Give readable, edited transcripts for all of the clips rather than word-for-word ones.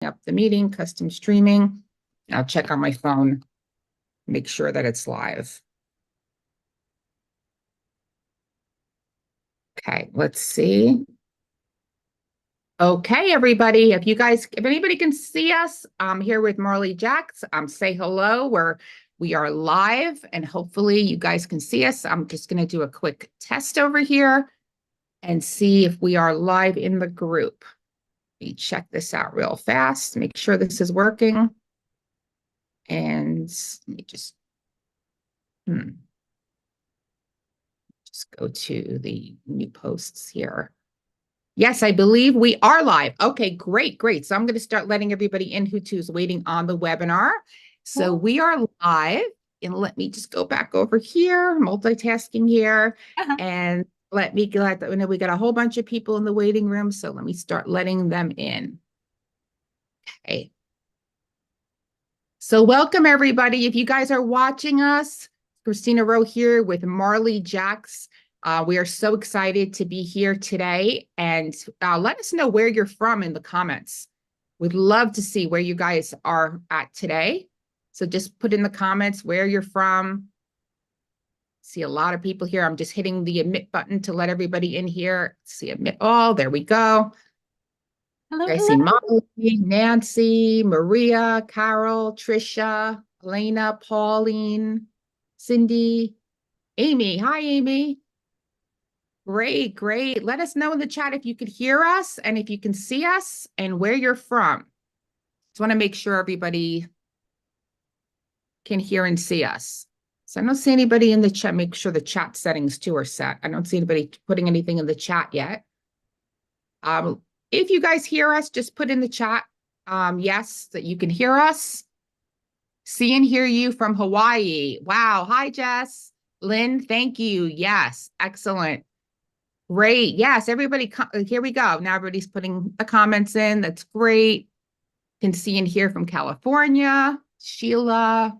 up the meeting, custom streaming. I'll check on my phone, make sure that it's live. Okay, let's see. Okay, everybody, if anybody can see us, I'm here with Marley Jacks. Say hello. We are live and hopefully you guys can see us. I'm just going to do a quick test over here and see if we are live in the group. Let me check this out real fast, make sure this is working. And let me just go to the new posts here. Yes, I believe we are live. Okay, great. So I'm going to start letting everybody in who's waiting on the webinar. So we are live, and let me just go back over here, multitasking here, and let me let them know we got a whole bunch of people in the waiting room. So let me start letting them in. Okay. So welcome everybody. If you guys are watching us, Christina Rowe here with Marley Jacks. We are so excited to be here today, and let us know where you're from in the comments. We'd love to see where you guys are at today. So just put in the comments where you're from. See a lot of people here. I'm just hitting the admit button to let everybody in here. See admit all. There we go. Hello, I see Molly, Nancy, Maria, Carol, Trisha, Elena, Pauline, Cindy, Amy. Hi, Amy. Great. Let us know in the chat if you could hear us and if you can see us and where you're from. Just want to make sure everybody can hear and see us. So I don't see anybody in the chat. Make sure the chat settings too are set. I don't see anybody putting anything in the chat yet. If you guys hear us, just put in the chat, yes, that you can hear us. See and hear you from Hawaii. Wow. Hi, Jess. Lynn, thank you. Yes, excellent. Great. Yes, everybody, here we go. Now everybody's putting the comments in. That's great. Can see and hear from California. Sheila,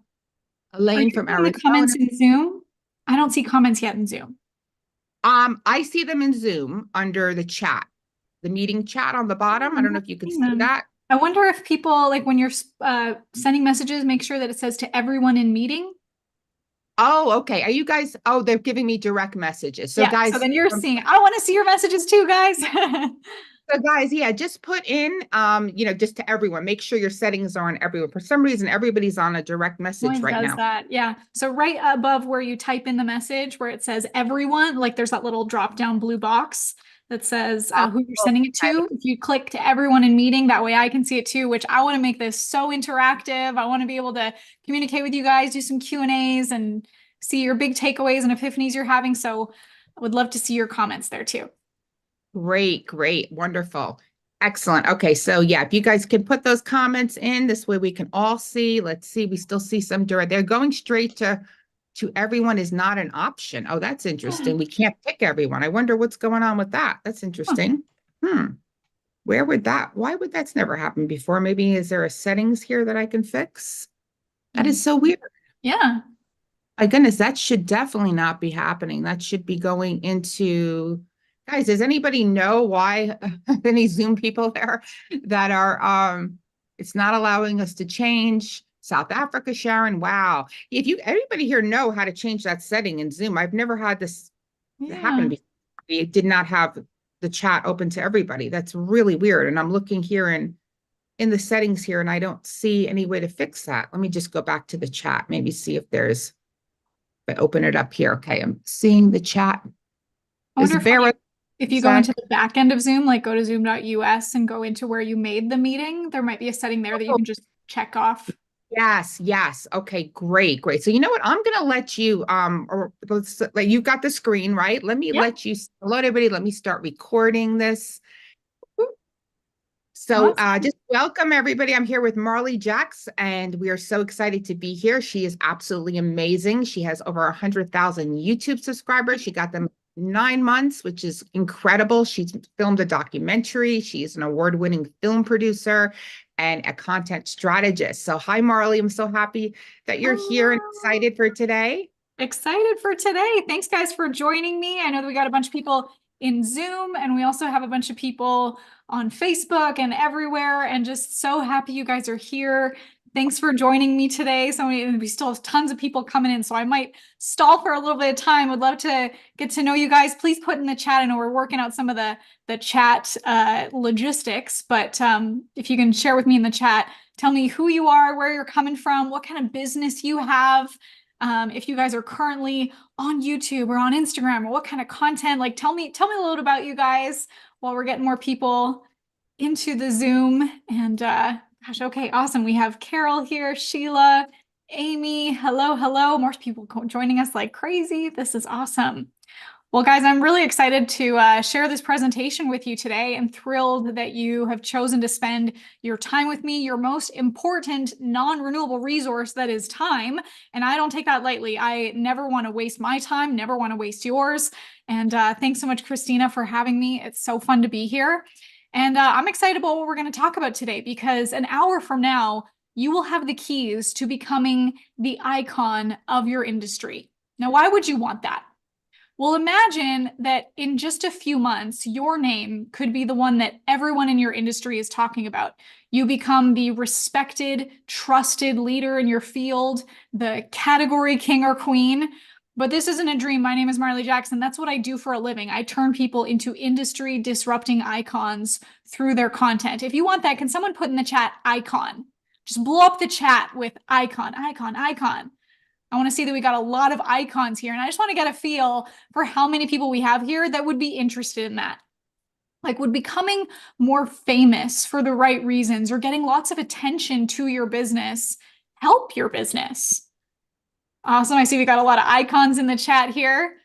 Elaine from Arizona. The comments in Zoom? I don't see comments yet in Zoom. I see them in Zoom under the chat, the meeting chat on the bottom. I don't know if you can see that. I wonder if people, like when you're sending messages, make sure that it says to everyone in meeting. Oh, okay. Are you guys? Oh, they're giving me direct messages. So yeah, guys, so then you're seeing, I want to see your messages too, guys. So guys, yeah, just put in, just to everyone, make sure your settings are on everyone. For some reason, everybody's on a direct message right now. That. Yeah. So right above where you type in the message where it says everyone, like there's that little drop down blue box that says who you're sending it to. If you click to everyone in meeting, that way I can see it too, which I want to make this so interactive. I want to be able to communicate with you guys, do some Q&As and see your big takeaways and epiphanies you're having. So I would love to see your comments there too. Great. Wonderful. Excellent. Okay. So yeah, if you guys can put those comments in, this way we can all see. Let's see. We still see some direct. They're going straight to everyone is not an option. Oh, that's interesting. We can't pick everyone. I wonder what's going on with that. That's interesting. Why would that's never happened before? Maybe is there a settings here that I can fix? That is so weird. Yeah. My goodness, that should definitely not be happening. That should be going into, guys, does anybody know why any Zoom people there that are, it's not allowing us to change? South Africa, Sharon, wow. If anybody here know how to change that setting in Zoom, I've never had this happen before. It did not have the chat open to everybody. That's really weird. And I'm looking here in the settings here and I don't see any way to fix that. Let me just go back to the chat, maybe see if there's, if I open it up here. Okay, I'm seeing the chat. I wonder if you go into the back end of Zoom, like go to zoom.us and go into where you made the meeting, there might be a setting there that you can just check off. Yes. Okay, great. So you know what? I'm gonna let you you've got the screen, right? Let me let you hello everybody. Let me start recording this. So just welcome everybody. I'm here with Marley Jacks, and we are so excited to be here. She is absolutely amazing. She has over 100,000 YouTube subscribers. She got them 9 months, which is incredible. She's filmed a documentary. She's an award-winning film producer and a content strategist. So hi, Marley. I'm so happy that you're here and excited for today. Excited for today. Thanks, guys, for joining me. I know that we got a bunch of people in Zoom, and we also have a bunch of people on Facebook and everywhere, and just so happy you guys are here. Thanks for joining me today. We still have tons of people coming in, so I might stall for a little bit of time. Would love to get to know you guys. Please put in the chat. I know we're working out some of the chat logistics, but if you can share with me in the chat, tell me who you are, where you're coming from, what kind of business you have. If you guys are currently on YouTube or on Instagram, or what kind of content, like tell me a little bit about you guys while we're getting more people into the Zoom. And gosh, okay, awesome. We have Carol here, Sheila, Amy. Hello. More people joining us like crazy. This is awesome. Well, guys, I'm really excited to share this presentation with you today. I'm thrilled that you have chosen to spend your time with me, your most important non-renewable resource that is time. And I don't take that lightly. I never want to waste my time, never want to waste yours. And thanks so much, Christina, for having me. It's so fun to be here. And I'm excited about what we're going to talk about today, because an hour from now, you will have the keys to becoming the icon of your industry. Now, why would you want that? Well, imagine that in just a few months, your name could be the one that everyone in your industry is talking about. You become the respected, trusted leader in your field, the category king or queen. But this isn't a dream. My name is Marley Jackson. That's what I do for a living. I turn people into industry disrupting icons through their content. If you want that, can someone put in the chat icon? Just blow up the chat with icon. I want to see that we got a lot of icons here. And I just want to get a feel for how many people we have here that would be interested in that. Like, would becoming more famous for the right reasons or getting lots of attention to your business help your business? Awesome. I see we got a lot of icons in the chat here.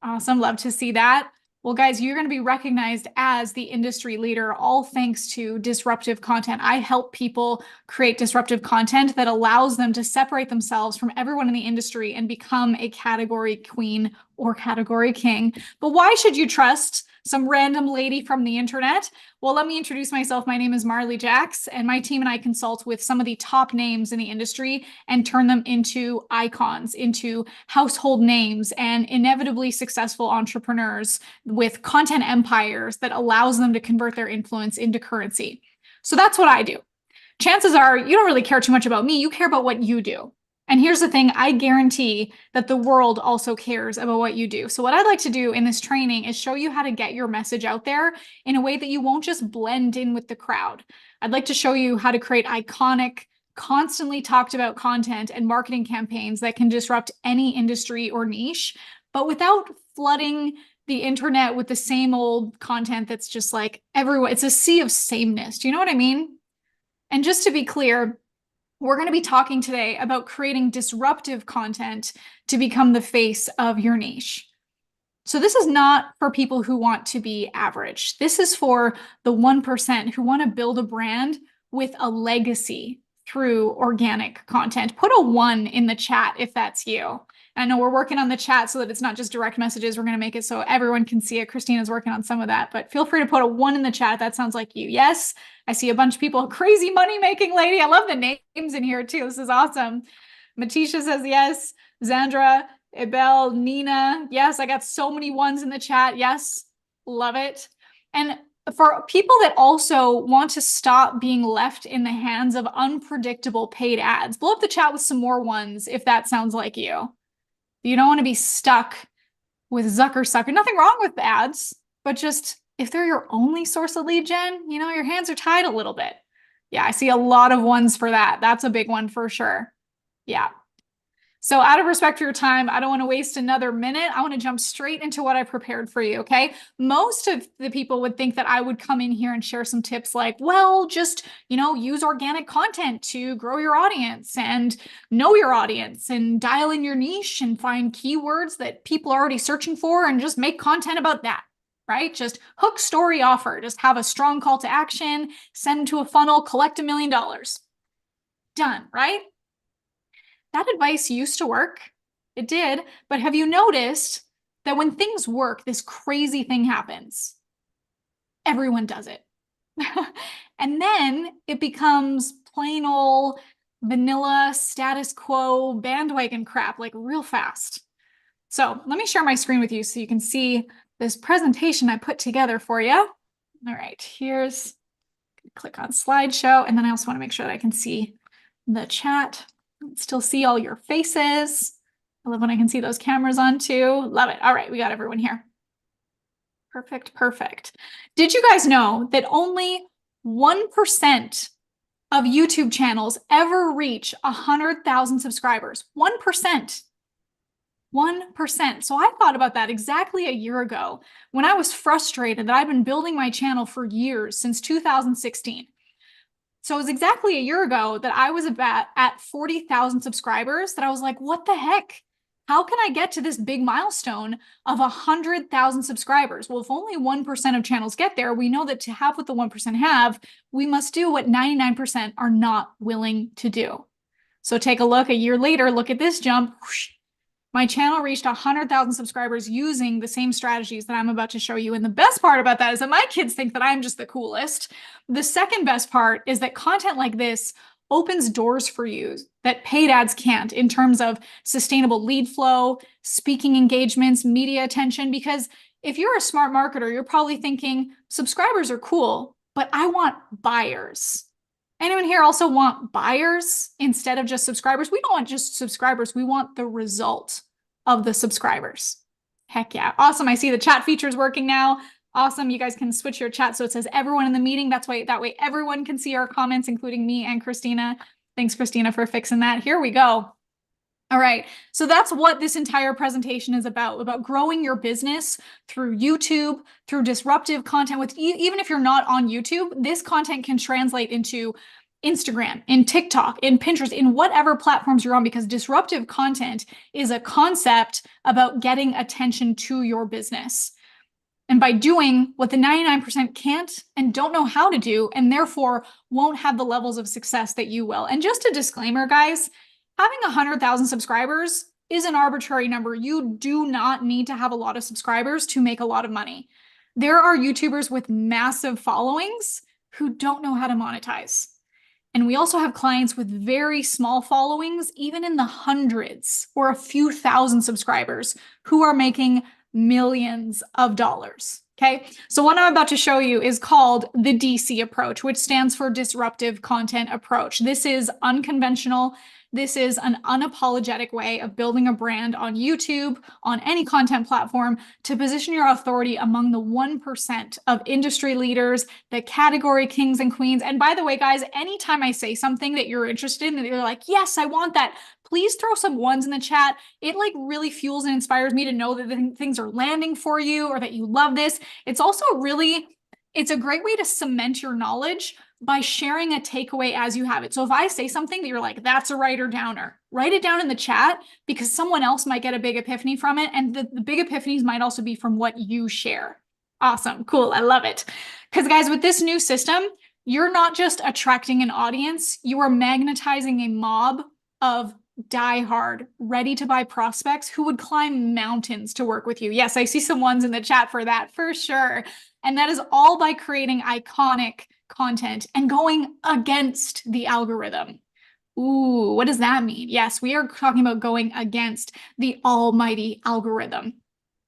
Awesome. Love to see that. Well, guys, you're going to be recognized as the industry leader, all thanks to disruptive content. I help people create disruptive content that allows them to separate themselves from everyone in the industry and become a category queen or category king. But why should you trust some random lady from the internet? Well, let me introduce myself. My name is Marley Jax, and my team and I consult with some of the top names in the industry and turn them into icons, into household names, and inevitably successful entrepreneurs with content empires that allows them to convert their influence into currency. So that's what I do. Chances are you don't really care too much about me. You care about what you do. And here's the thing, I guarantee that the world also cares about what you do. So what I'd like to do in this training is show you how to get your message out there in a way that you won't just blend in with the crowd. I'd like to show you how to create iconic, constantly talked about content and marketing campaigns that can disrupt any industry or niche, but without flooding the internet with the same old content that's just like everyone. It's a sea of sameness. Do you know what I mean? And just to be clear, we're going to be talking today about creating disruptive content to become the face of your niche. So this is not for people who want to be average. This is for the 1% who want to build a brand with a legacy through organic content. Put a 1 in the chat if that's you. I know we're working on the chat so that it's not just direct messages. We're going to make it so everyone can see it. Christina's working on some of that, but feel free to put a 1 in the chat. That sounds like you. Yes, I see a bunch of people. Crazy money-making lady. I love the names in here too. This is awesome. Matisha says yes. Zandra, Abel, Nina. Yes, I got so many 1s in the chat. Yes, love it. And for people that also want to stop being left in the hands of unpredictable paid ads, blow up the chat with some more 1s if that sounds like you. You don't want to be stuck with Zucker Sucker. Nothing wrong with ads, but just if they're your only source of lead gen, you know, your hands are tied a little bit. Yeah, I see a lot of 1s for that. That's a big one for sure. Yeah. So out of respect for your time, I don't want to waste another minute. I want to jump straight into what I prepared for you, okay? Most of the people would think that I would come in here and share some tips like, well, just, you know, use organic content to grow your audience and know your audience and dial in your niche and find keywords that people are already searching for and just make content about that, right? Just hook, story, offer. Just have a strong call to action, send to a funnel, collect $1 million. Done, right? That advice used to work. It did. But have you noticed that when things work, this crazy thing happens? Everyone does it. And then it becomes plain old vanilla status quo bandwagon crap, like real fast. So let me share my screen with you so you can see this presentation I put together for you. All right, here's, click on slideshow. And then I also want to make sure that I can see the chat. Still see all your faces. I love when I can see those cameras on too. Love it. All right, we got everyone here. Perfect, perfect. Did you guys know that only 1% of YouTube channels ever reach 100,000 subscribers? 1%. 1%. So I thought about that exactly a year ago when I was frustrated that I've been building my channel for years, since 2016. So it was exactly a year ago that I was about at 40,000 subscribers that I was like, what the heck? How can I get to this big milestone of 100,000 subscribers? Well, if only 1% of channels get there, we know that to have what the 1% have, we must do what 99% are not willing to do. So take a look a year later, look at this jump. Whoosh, my channel reached 100,000 subscribers using the same strategies that I'm about to show you. And the best part about that is that my kids think that I'm just the coolest. The second best part is that content like this opens doors for you that paid ads can't, in terms of sustainable lead flow, speaking engagements, media attention. Because if you're a smart marketer, you're probably thinking subscribers are cool, but I want buyers. Anyone here also want buyers instead of just subscribers? We don't want just subscribers. We want the result of the subscribers. Heck yeah. Awesome. I see the chat feature is working now. Awesome. You guys can switch your chat so it says everyone in the meeting. That way everyone can see our comments, including me and Christina. Thanks, Christina, for fixing that. Here we go. All right, so that's what this entire presentation is about growing your business through YouTube, through disruptive content. With even if you're not on YouTube, this content can translate into Instagram, in TikTok, in Pinterest, in whatever platforms you're on, because disruptive content is a concept about getting attention to your business. And by doing what the 99% can't and don't know how to do, and therefore won't have the levels of success that you will. And just a disclaimer, guys, having 100,000 subscribers is an arbitrary number. You do not need to have a lot of subscribers to make a lot of money. There are YouTubers with massive followings who don't know how to monetize. And we also have clients with very small followings, even in the hundreds or a few thousand subscribers, who are making millions of dollars. Okay, so what I'm about to show you is called the DC approach, which stands for disruptive content approach. This is unconventional. This is an unapologetic way of building a brand on YouTube, on any content platform, to position your authority among the 1% of industry leaders, the category kings and queens. And by the way, guys, anytime I say something that you're interested in, that you're like, yes, I want that, please throw some ones in the chat. It like really fuels and inspires me to know that things are landing for you or that you love this. It's also it's a great way to cement your knowledge by sharing a takeaway as you have it. So if I say something that you're like, that's a writer downer, write it down in the chat, because someone else might get a big epiphany from it. And the big epiphanies might also be from what you share. Awesome. Cool. I love it. Because guys, with this new system, you're not just attracting an audience, you are magnetizing a mob of diehard, ready to buy prospects who would climb mountains to work with you. Yes, I see some ones in the chat for that, for sure. And that is all by creating iconic content and going against the algorithm. Ooh, what does that mean? Yes, we are talking about going against the almighty algorithm.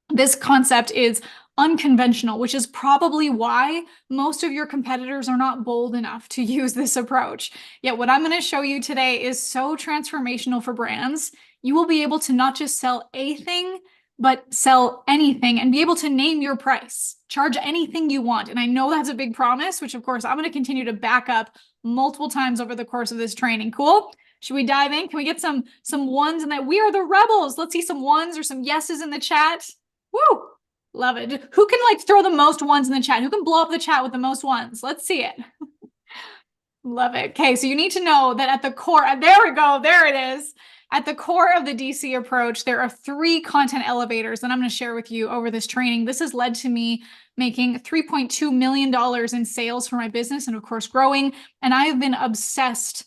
This concept is unconventional, which is probably why most of your competitors are not bold enough to use this approach. Yet what I'm going to show you today is so transformational for brands. You will be able to not just sell a thing, but sell anything and be able to name your price, charge anything you want. And I know that's a big promise, which of course I'm going to continue to back up multiple times over the course of this training. Cool? Should we dive in? Can we get some ones in that? We are the rebels. Let's see some ones or some yeses in the chat. Woo! Love it. Who can like throw the most ones in the chat? Who can blow up the chat with the most ones? Let's see it. Love it. Okay, so you need to know that at the core, there we go, there it is. At the core of the DC approach, there are 3 content elevators that I'm going to share with you over this training. This has led to me making $3.2 million in sales for my business and of course growing. And I have been obsessed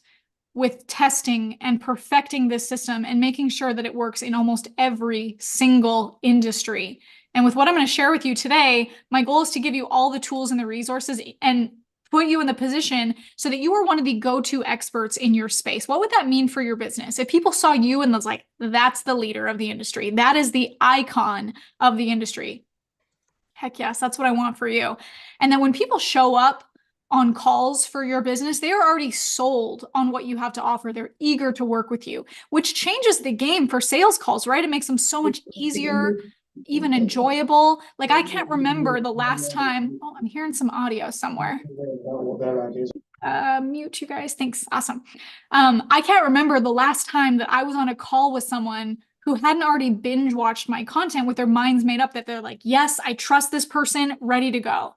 with testing and perfecting this system and making sure that it works in almost every single industry. And with what I'm going to share with you today, my goal is to give you all the tools and the resources and put you in the position so that you are one of the go-to experts in your space. What would that mean for your business? If people saw you and was like, that's the leader of the industry, that is the icon of the industry, Heck yes, that's what I want for you. And then when people show up on calls for your business, they are already sold on what you have to offer. They're eager to work with you, which changes the game for sales calls, right? It makes them so much easier, even enjoyable. Like I can't remember the last time. Oh, I'm hearing some audio somewhere. Mute you guys. Thanks. Awesome. I can't remember the last time that I was on a call with someone who hadn't already binge watched my content with their minds made up that they're like, yes, I trust this person, ready to go.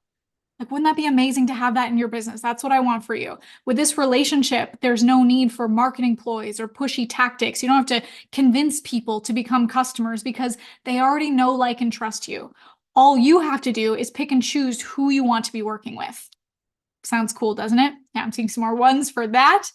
Like, wouldn't that be amazing to have that in your business? That's what I want for you. With this relationship, there's no need for marketing ploys or pushy tactics. You don't have to convince people to become customers because they already know, like, and trust you. All you have to do is pick and choose who you want to be working with. Sounds cool, doesn't it? Yeah, I'm seeing some more ones for that.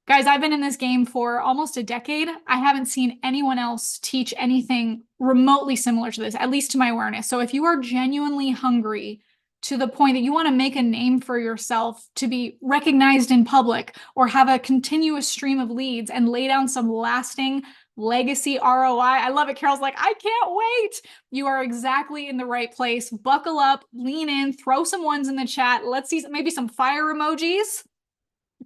Guys, I've been in this game for almost a decade. I haven't seen anyone else teach anything remotely similar to this, at least to my awareness. So if you are genuinely hungry to the point that you want to make a name for yourself, to be recognized in public, or have a continuous stream of leads and lay down some lasting legacy ROI. I love it. Carol's like, I can't wait. You are exactly in the right place. Buckle up, lean in, throw some ones in the chat. Let's see maybe some fire emojis.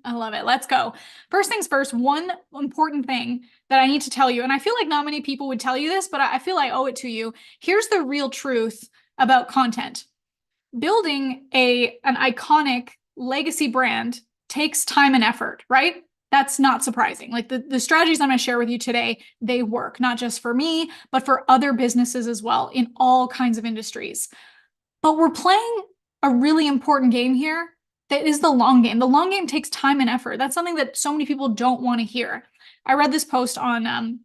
I love it. Let's go. First things first, one important thing that I need to tell you, and I feel like not many people would tell you this, but I feel I owe it to you. Here's the real truth about content. Building an iconic legacy brand takes time and effort, right? That's not surprising. Like the strategies I'm going to share with you today, they work not just for me, but for other businesses as well in all kinds of industries. But we're playing a really important game here that is the long game. The long game takes time and effort. That's something that so many people don't want to hear. I read this post on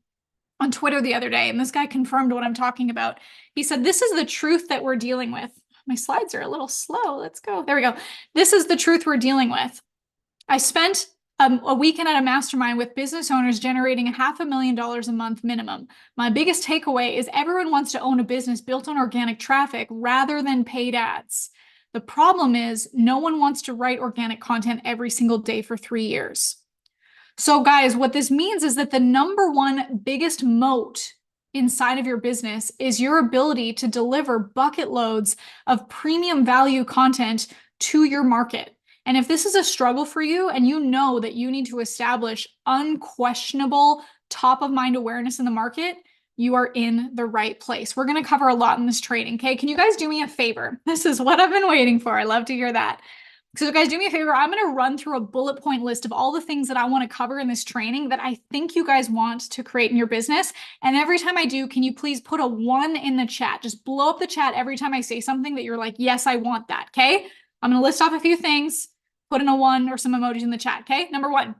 Twitter the other day, and this guy confirmed what I'm talking about. He said, this is the truth that we're dealing with. My slides are a little slow. Let's go. There we go. This is the truth we're dealing with. I spent a weekend at a mastermind with business owners generating $500,000 a month minimum. My biggest takeaway is everyone wants to own a business built on organic traffic rather than paid ads. The problem is no one wants to write organic content every single day for 3 years. So guys, what this means is that the number one biggest moat inside of your business is your ability to deliver bucket loads of premium value content to your market. And if this is a struggle for you and you know that you need to establish unquestionable top of mind awareness in the market, you are in the right place. We're going to cover a lot in this training. Okay. Can you guys do me a favor? This is what I've been waiting for. I love to hear that. So guys, do me a favor. I'm going to run through a bullet point list of all the things that I want to cover in this training that I think you guys want to create in your business. And every time I do, can you please put a 1 in the chat? Just blow up the chat every time I say something that you're like, yes, I want that. Okay. I'm going to list off a few things, put in a 1 or some emojis in the chat. Okay. Number 1,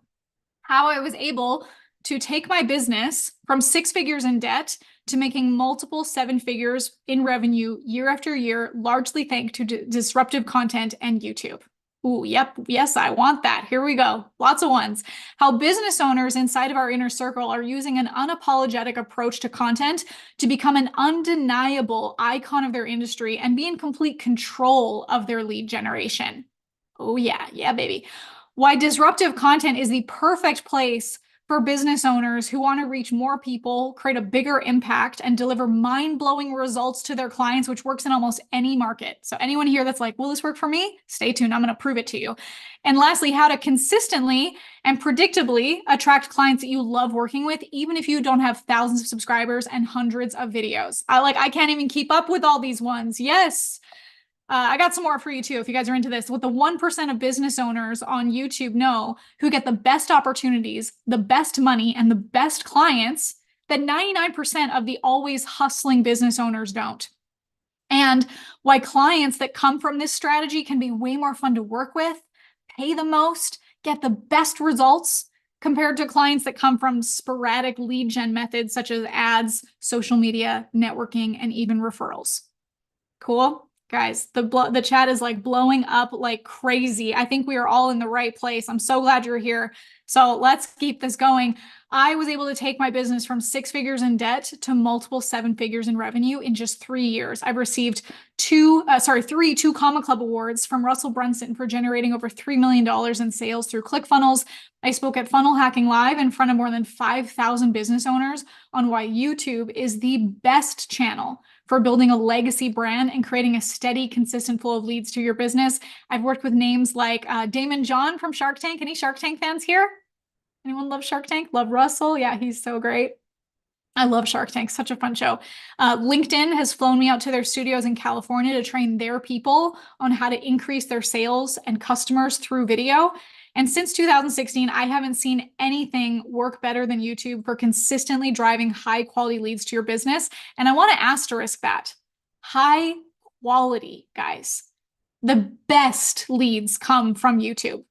how I was able to take my business from 6 figures in debt to making multiple 7 figures in revenue year after year, largely thanks to disruptive content and YouTube. Ooh, yep. Yes, I want that. Here we go. Lots of ones. How business owners inside of our inner circle are using an unapologetic approach to content to become an undeniable icon of their industry and be in complete control of their lead generation. Oh yeah. Yeah, baby. Why disruptive content is the perfect place for business owners who want to reach more people, create a bigger impact, and deliver mind-blowing results to their clients, which works in almost any market. So anyone here that's like, will this work for me? Stay tuned. I'm going to prove it to you. And lastly, how to consistently and predictably attract clients that you love working with, even if you don't have thousands of subscribers and hundreds of videos. I can't even keep up with all these ones. Yes. I got some more for you too, if you guys are into this. What the 1% of business owners on YouTube know who get the best opportunities, the best money, and the best clients that 99% of the always hustling business owners don't. And why clients that come from this strategy can be way more fun to work with, pay the most, get the best results compared to clients that come from sporadic lead gen methods such as ads, social media, networking, and even referrals. Cool? Guys, the chat is like blowing up like crazy. I think we are all in the right place. I'm so glad you're here. So let's keep this going. I was able to take my business from 6 figures in debt to multiple 7 figures in revenue in just 3 years. I've received 3 Two Comma Club awards from Russell Brunson for generating over $3 million in sales through ClickFunnels. I spoke at Funnel Hacking Live in front of more than 5,000 business owners on why YouTube is the best channel for building a legacy brand and creating a steady, consistent flow of leads to your business. I've worked with names like Damon John from Shark Tank. Any Shark Tank fans here? Anyone love Shark Tank? Love Russell? Yeah, he's so great. I love Shark Tank, such a fun show. LinkedIn has flown me out to their studios in California to train their people on how to increase their sales and customers through video. And since 2016, I haven't seen anything work better than YouTube for consistently driving high quality leads to your business. And I want to asterisk that. High quality, guys. The best leads come from YouTube.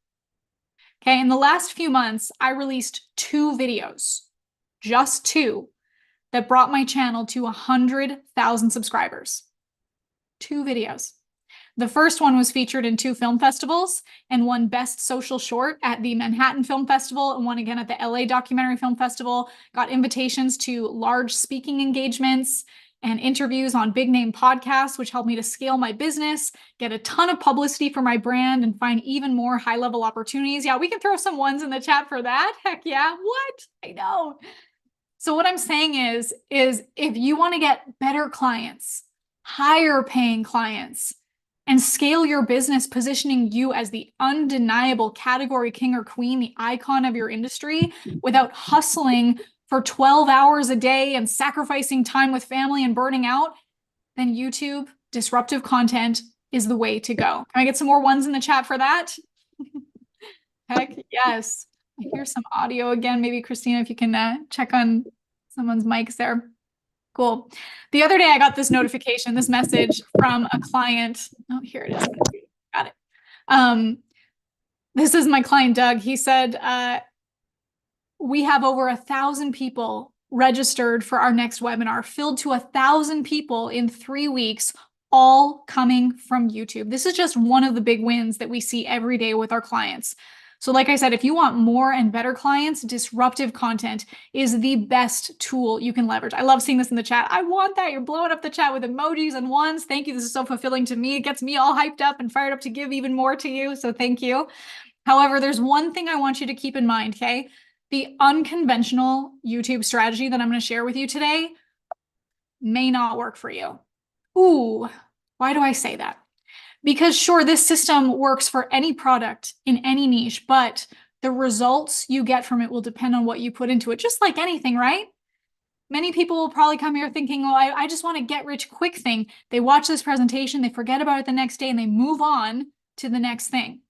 Okay, in the last few months, I released 2 videos, just 2, that brought my channel to 100,000 subscribers. 2 videos. The first one was featured in 2 film festivals and won Best Social Short at the Manhattan Film Festival and one again at the LA Documentary Film Festival. Got invitations to large speaking engagements and interviews on big name podcasts, which helped me to scale my business, get a ton of publicity for my brand, and find even more high level opportunities. Yeah, we can throw some ones in the chat for that. Heck yeah. What? I know. So what I'm saying is if you want to get better clients, higher paying clients, and scale your business, positioning you as the undeniable category king or queen, the icon of your industry, without hustling for 12 hours a day and sacrificing time with family and burning out, then YouTube disruptive content is the way to go. Can I get some more ones in the chat for that? Heck yes. I hear some audio again. Maybe Christina, if you can check on someone's mics there. Cool. The other day I got this notification, this message from a client. Oh, here it is. Got it. This is my client, Doug. He said, we have over 1,000 people registered for our next webinar, filled to 1,000 people in 3 weeks, all coming from YouTube. This is just one of the big wins that we see every day with our clients. So like I said, if you want more and better clients, disruptive content is the best tool you can leverage. I love seeing this in the chat. I want that. You're blowing up the chat with emojis and ones. Thank you. This is so fulfilling to me. It gets me all hyped up and fired up to give even more to you. So thank you. However, there's one thing I want you to keep in mind, okay? The unconventional YouTube strategy that I'm going to share with you today may not work for you. Ooh, why do I say that? Because sure, this system works for any product in any niche, but the results you get from it will depend on what you put into it, just like anything, right? Many people will probably come here thinking, well, I just want a get rich quick thing. They watch this presentation, they forget about it the next day, and they move on to the next thing.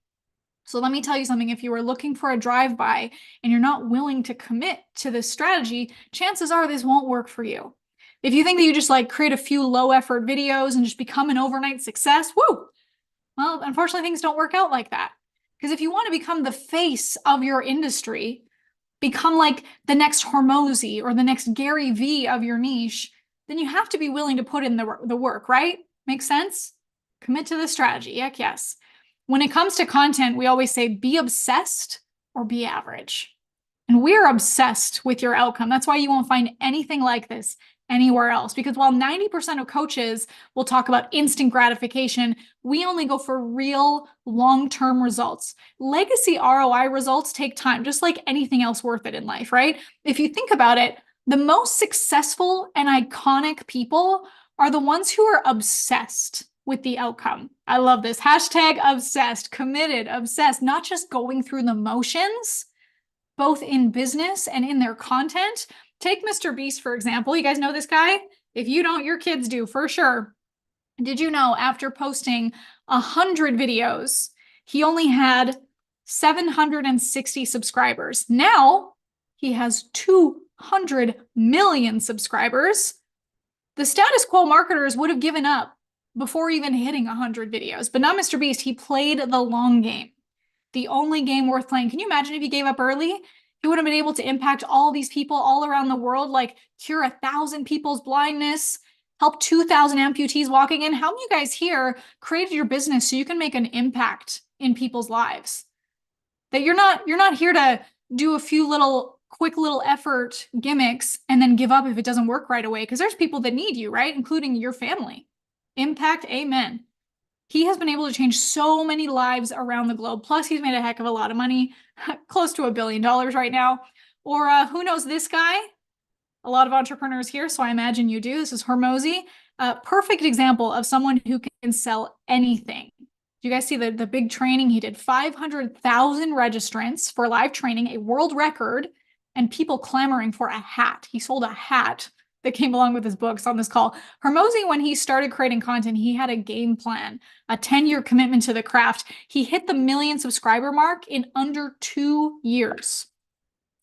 So let me tell you something. If you are looking for a drive-by and you're not willing to commit to this strategy, chances are this won't work for you. If you think that you just like create a few low effort videos and just become an overnight success, woo! Well, unfortunately, things don't work out like that. Because if you want to become the face of your industry, become like the next Hormozi or the next Gary V of your niche, then you have to be willing to put in the work, right? Make sense? Commit to the strategy. Heck yes. When it comes to content, we always say be obsessed or be average. And we're obsessed with your outcome. That's why you won't find anything like this anywhere else. Because while 90% of coaches will talk about instant gratification, we only go for real long-term results. Legacy ROI results take time, just like anything else worth it in life, right? If you think about it, the most successful and iconic people are the ones who are obsessed with the outcome. I love this. Hashtag obsessed, committed, obsessed, not just going through the motions, both in business and in their content. Take Mr. Beast, for example. You guys know this guy? If you don't, your kids do for sure. Did you know after posting 100 videos, he only had 760 subscribers? Now he has 200 million subscribers. The status quo marketers would have given up before even hitting 100 videos. But not Mr. Beast. He played the long game. The only game worth playing. Can you imagine if he gave up early? He would have been able to impact all these people all around the world, like cure 1,000 people's blindness, help 2,000 amputees walking in. How many of you guys here created your business so you can make an impact in people's lives? That you're not here to do a few quick little effort gimmicks and then give up if it doesn't work right away, because there's people that need you, right? Including your family. Impact, amen. He has been able to change so many lives around the globe. Plus, he's made a heck of a lot of money, close to $1 billion right now. Or who knows this guy? A lot of entrepreneurs here, so I imagine you do. This is Hormozi. A perfect example of someone who can sell anything. You guys see the big training? He did 500,000 registrants for live training, a world record, and people clamoring for a hat. He sold a hat that came along with his books on this call. Hormozi, when he started creating content, he had a game plan, a 10-year commitment to the craft. He hit the 1 million subscriber mark in under 2 years.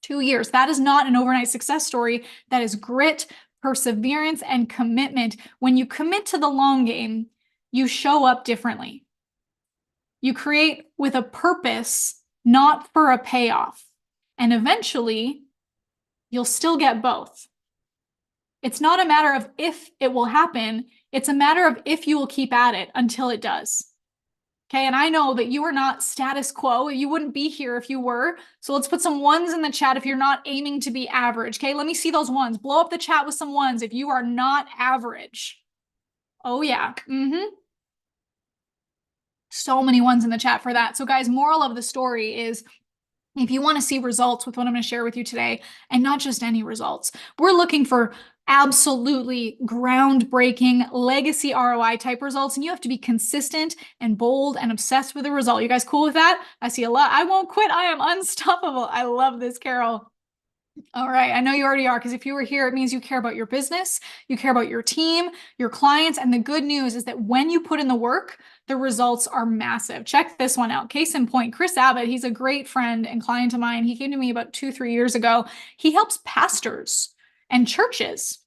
2 years. That is not an overnight success story. That is grit, perseverance, and commitment. When you commit to the long game, you show up differently. You create with a purpose, not for a payoff. And eventually, you'll still get both. It's not a matter of if it will happen. It's a matter of if you will keep at it until it does. Okay, and I know that you are not status quo. You wouldn't be here if you were. So let's put some ones in the chat if you're not aiming to be average. Okay, let me see those ones. Blow up the chat with some ones if you are not average. Oh, yeah. So many ones in the chat for that. So guys, moral of the story is, if you want to see results with what I'm going to share with you today, and not just any results, we're looking for absolutely groundbreaking legacy ROI type results, and you have to be consistent and bold and obsessed with the result. You guys cool with that? I see a lot. I won't quit. I am unstoppable. I love this, Carol. All right. I know you already are, because if you were here, it means you care about your business, you care about your team, your clients. And the good news is that when you put in the work, the results are massive. Check this one out. Case in point, Chris Abbott, he's a great friend and client of mine. He came to me about 2-3 years ago. He helps pastors and churches.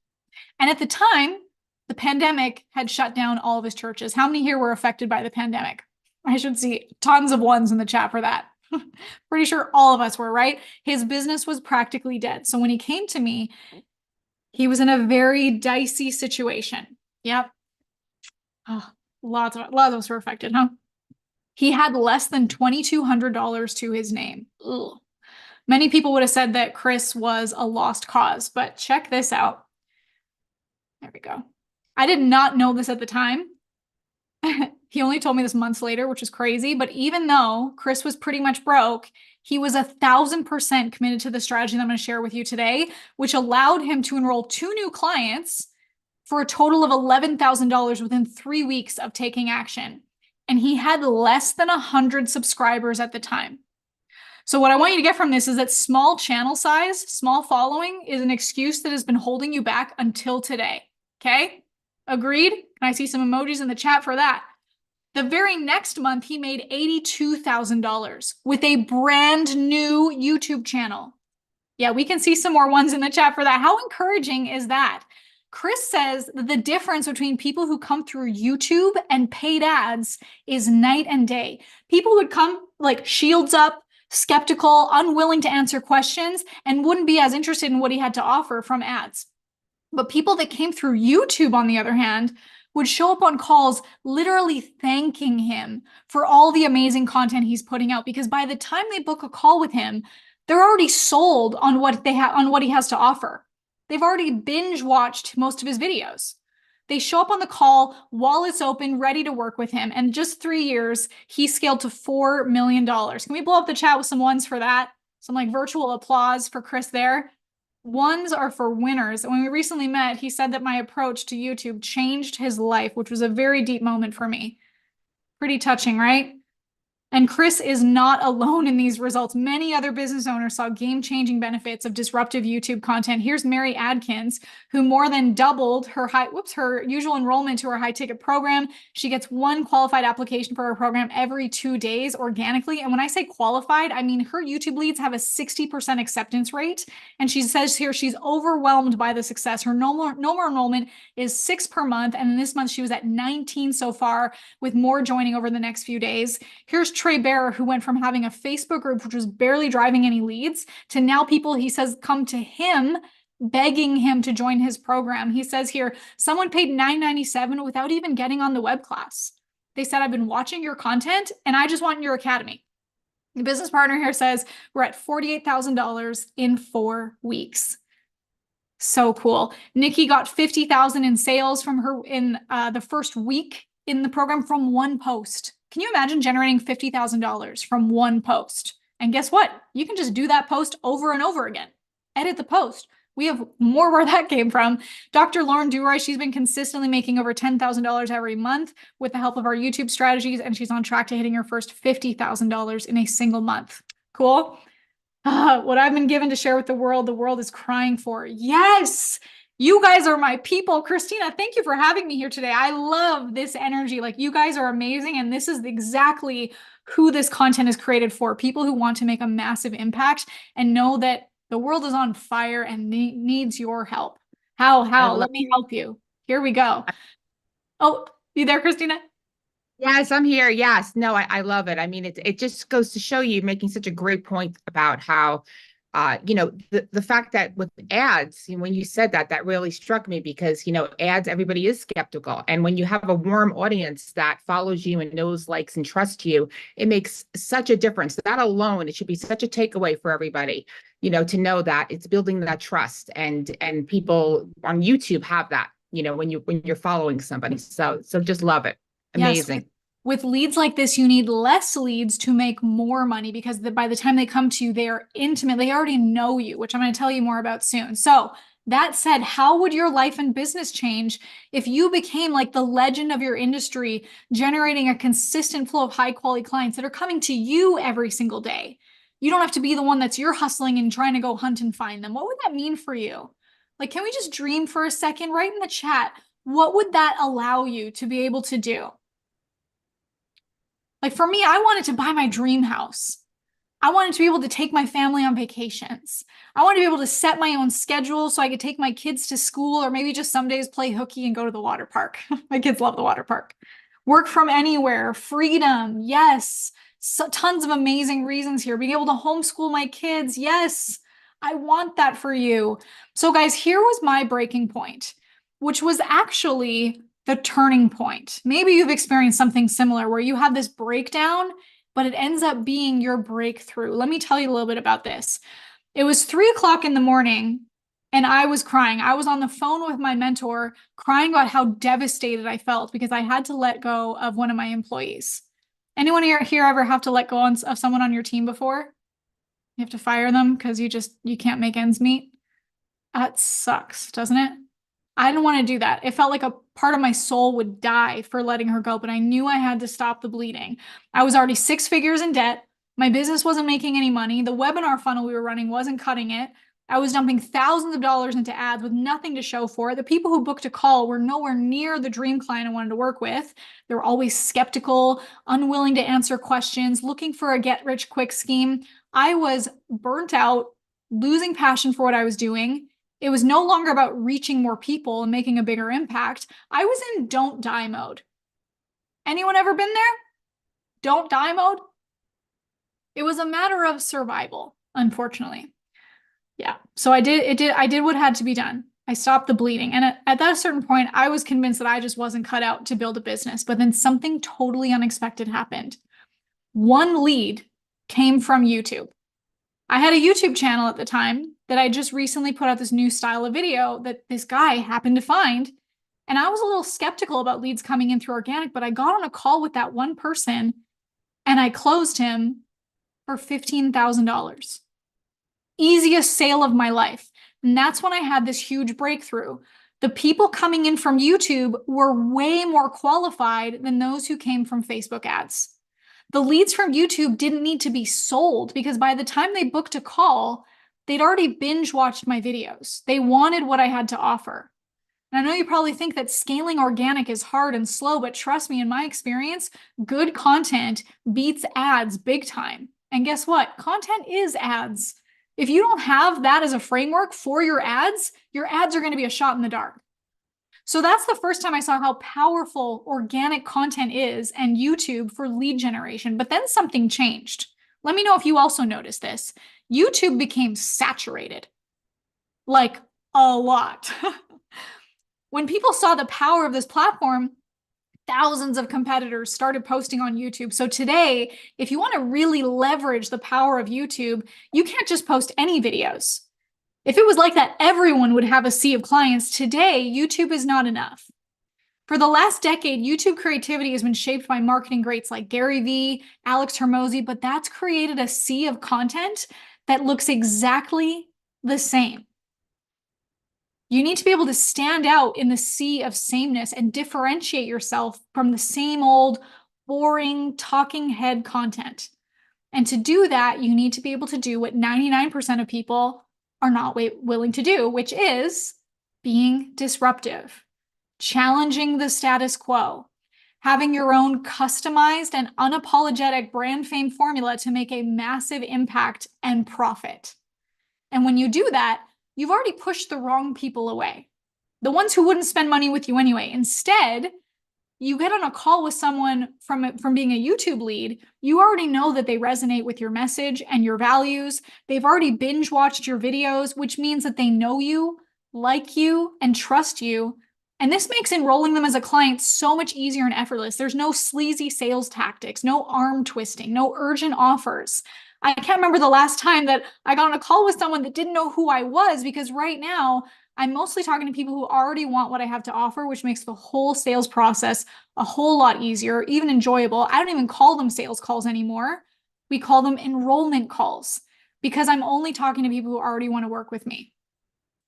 And at the time, the pandemic had shut down all of his churches. How many here were affected by the pandemic? I should see tons of ones in the chat for that. Pretty sure all of us were, right? His business was practically dead. So when he came to me, he was in a very dicey situation. Yep. Oh, lots of us were affected, huh? He had less than $2,200 to his name. Ugh. Many people would have said that Chris was a lost cause, but check this out. There we go. I did not know this at the time. He only told me this months later, which is crazy. But even though Chris was pretty much broke, he was 1,000% committed to the strategy that I'm going to share with you today, which allowed him to enroll 2 new clients for a total of $11,000 within 3 weeks of taking action. And he had less than 100 subscribers at the time. So what I want you to get from this is that small channel size, small following is an excuse that has been holding you back until today. Okay? Agreed? Can I see some emojis in the chat for that? The very next month, he made $82,000 with a brand new YouTube channel. Yeah, we can see some more ones in the chat for that. How encouraging is that? Chris says that the difference between people who come through YouTube and paid ads is night and day. People would come like shields up, skeptical, unwilling to answer questions, and wouldn't be as interested in what he had to offer from ads. But people that came through YouTube, on the other hand, would show up on calls literally thanking him for all the amazing content he's putting out, because by the time they book a call with him, they're already sold on what he has to offer. They've already binge watched most of his videos. They show up on the call while it's open, ready to work with him. And just 3 years, he scaled to $4 million. Can we blow up the chat with some ones for that? Some like virtual applause for Chris there. Ones are for winners. When we recently met, he said that my approach to YouTube changed his life, which was a very deep moment for me. Pretty touching, right? And Chris is not alone in these results. Many other business owners saw game-changing benefits of disruptive YouTube content. Here's Mary Adkins, who more than doubled her usual enrollment to her high-ticket program. She gets 1 qualified application for her program every 2 days organically. And when I say qualified, I mean her YouTube leads have a 60% acceptance rate. And she says here she's overwhelmed by the success. Her normal enrollment is 6 per month. And in this month, she was at 19 so far, with more joining over the next few days. Here's Trey Bearer, who went from having a Facebook group, which was barely driving any leads, to now people, he says, come to him begging him to join his program. He says here, someone paid $9.97 without even getting on the web class. They said, I've been watching your content and I just want your academy. The business partner here says we're at $48,000 in 4 weeks. So cool. Nikki got 50,000 in sales from her in the first week in the program from 1 post. Can you imagine generating $50,000 from 1 post? And guess what? You can just do that post over and over again. Edit the post, We have more where that came from. Dr. Lauren Duroy, she's been consistently making over $10,000 every month with the help of our YouTube strategies, and she's on track to hitting her first $50,000 in a single month. Cool. What I've been given to share with the world is crying for. Yes, you guys are my people. Christina, thank you for having me here today. I love this energy. Like, you guys are amazing, and this is exactly who this content is created for. People who want to make a massive impact and know that the world is on fire and needs your help. How? Let me help you. Here we go. Oh, you there, Christina? Yes, I'm here. Yes. No, I love it. I mean, it just goes to show you making such a great point about how, the fact that with ads, when you said that, that really struck me because, ads, everybody is skeptical. And when you have a warm audience that follows you and knows, likes, and trusts you, it makes such a difference. That alone, it should be such a takeaway for everybody, to know that it's building that trust, and people on YouTube have that, when you're following somebody. So just love it. Amazing. Yes, with leads like this, you need less leads to make more money because by the time they come to you, they are intimate. They already know you, which I'm going to tell you more about soon. So that said, how would your life and business change if you became like the legend of your industry, generating a consistent flow of high quality clients that are coming to you every single day? You don't have to be the one you're hustling and trying to go hunt and find them. What would that mean for you? Like, can we just dream for a second? Right in the chat, what would that allow you to be able to do? Like, for me, I wanted to buy my dream house. I wanted to be able to take my family on vacations. I wanted to be able to set my own schedule so I could take my kids to school, or maybe just some days play hooky and go to the water park. My kids love the water park. Work from anywhere, freedom. Yes. So, tons of amazing reasons here. Being able to homeschool my kids. Yes. I want that for you. So guys, here was my breaking point, which was actually the turning point. Maybe you've experienced something similar where you have this breakdown, but it ends up being your breakthrough. Let me tell you a little bit about this. It was 3 o'clock in the morning and I was crying. I was on the phone with my mentor crying about how devastated I felt because I had to let go of one of my employees. Anyone here ever have to let go of someone on your team before? You have to fire them because you can't make ends meet? That sucks, doesn't it? I didn't want to do that. It felt like a part of my soul would die for letting her go, but I knew I had to stop the bleeding. I was already 6 figures in debt. My business wasn't making any money. The webinar funnel we were running wasn't cutting it. I was dumping thousands of dollars into ads with nothing to show for it. The people who booked a call were nowhere near the dream client I wanted to work with. They were always skeptical, unwilling to answer questions, looking for a get-rich-quick scheme. I was burnt out, losing passion for what I was doing. It was no longer about reaching more people and making a bigger impact. I was in don't die mode. Anyone ever been there? Don't die mode? It was a matter of survival, unfortunately. Yeah. So I did what had to be done. I stopped the bleeding. And at that certain point, I was convinced that I just wasn't cut out to build a business. But then something totally unexpected happened. One lead came from YouTube. I had a YouTube channel at the time that I just recently put out this new style of video that this guy happened to find. And I was a little skeptical about leads coming in through organic, but I got on a call with that one person and I closed him for $15,000. Easiest sale of my life. And that's when I had this huge breakthrough. The people coming in from YouTube were way more qualified than those who came from Facebook ads. The leads from YouTube didn't need to be sold because by the time they booked a call, they'd already binge watched my videos. They wanted what I had to offer. And I know you probably think that scaling organic is hard and slow, but trust me, in my experience, good content beats ads big time. And guess what? Content is ads. If you don't have that as a framework for your ads are going to be a shot in the dark. So that's the first time I saw how powerful organic content is and YouTube for lead generation. But then something changed. Let me know if you also noticed this. YouTube became saturated, like a lot. When people saw the power of this platform, thousands of competitors started posting on YouTube. So today, if you want to really leverage the power of YouTube, you can't just post any videos. If it was like that, everyone would have a sea of clients. Today, YouTube is not enough. For the last decade, YouTube creativity has been shaped by marketing greats like Gary Vee, Alex Hormozi, but that's created a sea of content that looks exactly the same. You need to be able to stand out in the sea of sameness and differentiate yourself from the same old boring talking head content. And to do that, you need to be able to do what 99% of people are not willing to do, which is being disruptive, challenging the status quo, having your own customized and unapologetic brand fame formula to make a massive impact and profit. And when you do that, you've already pushed the wrong people away, the ones who wouldn't spend money with you anyway. Instead, you get on a call with someone from being a YouTube lead, you already know that they resonate with your message and your values. They've already binge watched your videos, which means that they know you, like you, and trust you. And this makes enrolling them as a client so much easier and effortless. There's no sleazy sales tactics, no arm twisting, no urgent offers. I can't remember the last time that I got on a call with someone that didn't know who I was, because right now I'm mostly talking to people who already want what I have to offer, which makes the whole sales process a whole lot easier, even enjoyable. I don't even call them sales calls anymore. We call them enrollment calls, because I'm only talking to people who already want to work with me.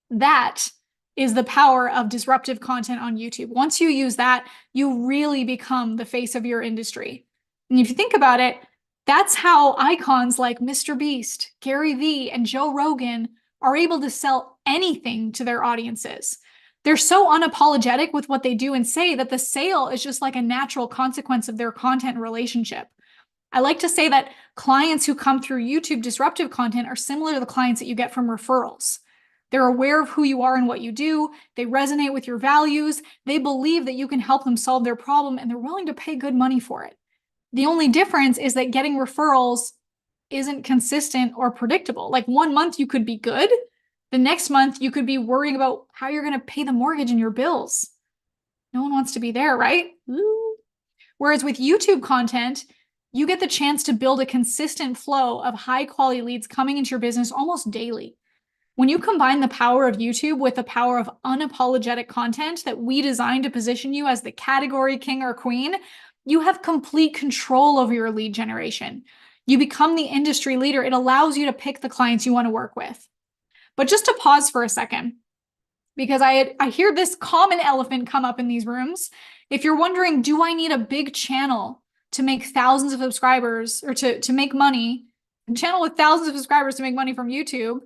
That is the power of disruptive content on YouTube. Once you use that, you really become the face of your industry. And if you think about it, that's how icons like Mr. Beast, Gary Vee, and Joe Rogan are able to sell anything to their audiences. They're so unapologetic with what they do and say that the sale is just like a natural consequence of their content relationship. I like to say that clients who come through YouTube disruptive content are similar to the clients that you get from referrals. They're aware of who you are and what you do. They resonate with your values. They believe that you can help them solve their problem, and they're willing to pay good money for it. The only difference is that getting referrals isn't consistent or predictable. Like 1 month you could be good. The next month you could be worrying about how you're going to pay the mortgage and your bills. No one wants to be there, right? Ooh. Whereas with YouTube content, you get the chance to build a consistent flow of high quality leads coming into your business almost daily. When you combine the power of YouTube with the power of unapologetic content that we designed to position you as the category king or queen, you have complete control over your lead generation. You become the industry leader. It allows you to pick the clients you want to work with. But just to pause for a second, because I hear this common elephant come up in these rooms. If you're wondering, do I need a big channel to make thousands of subscribers, or to make money, a channel with thousands of subscribers to make money from YouTube?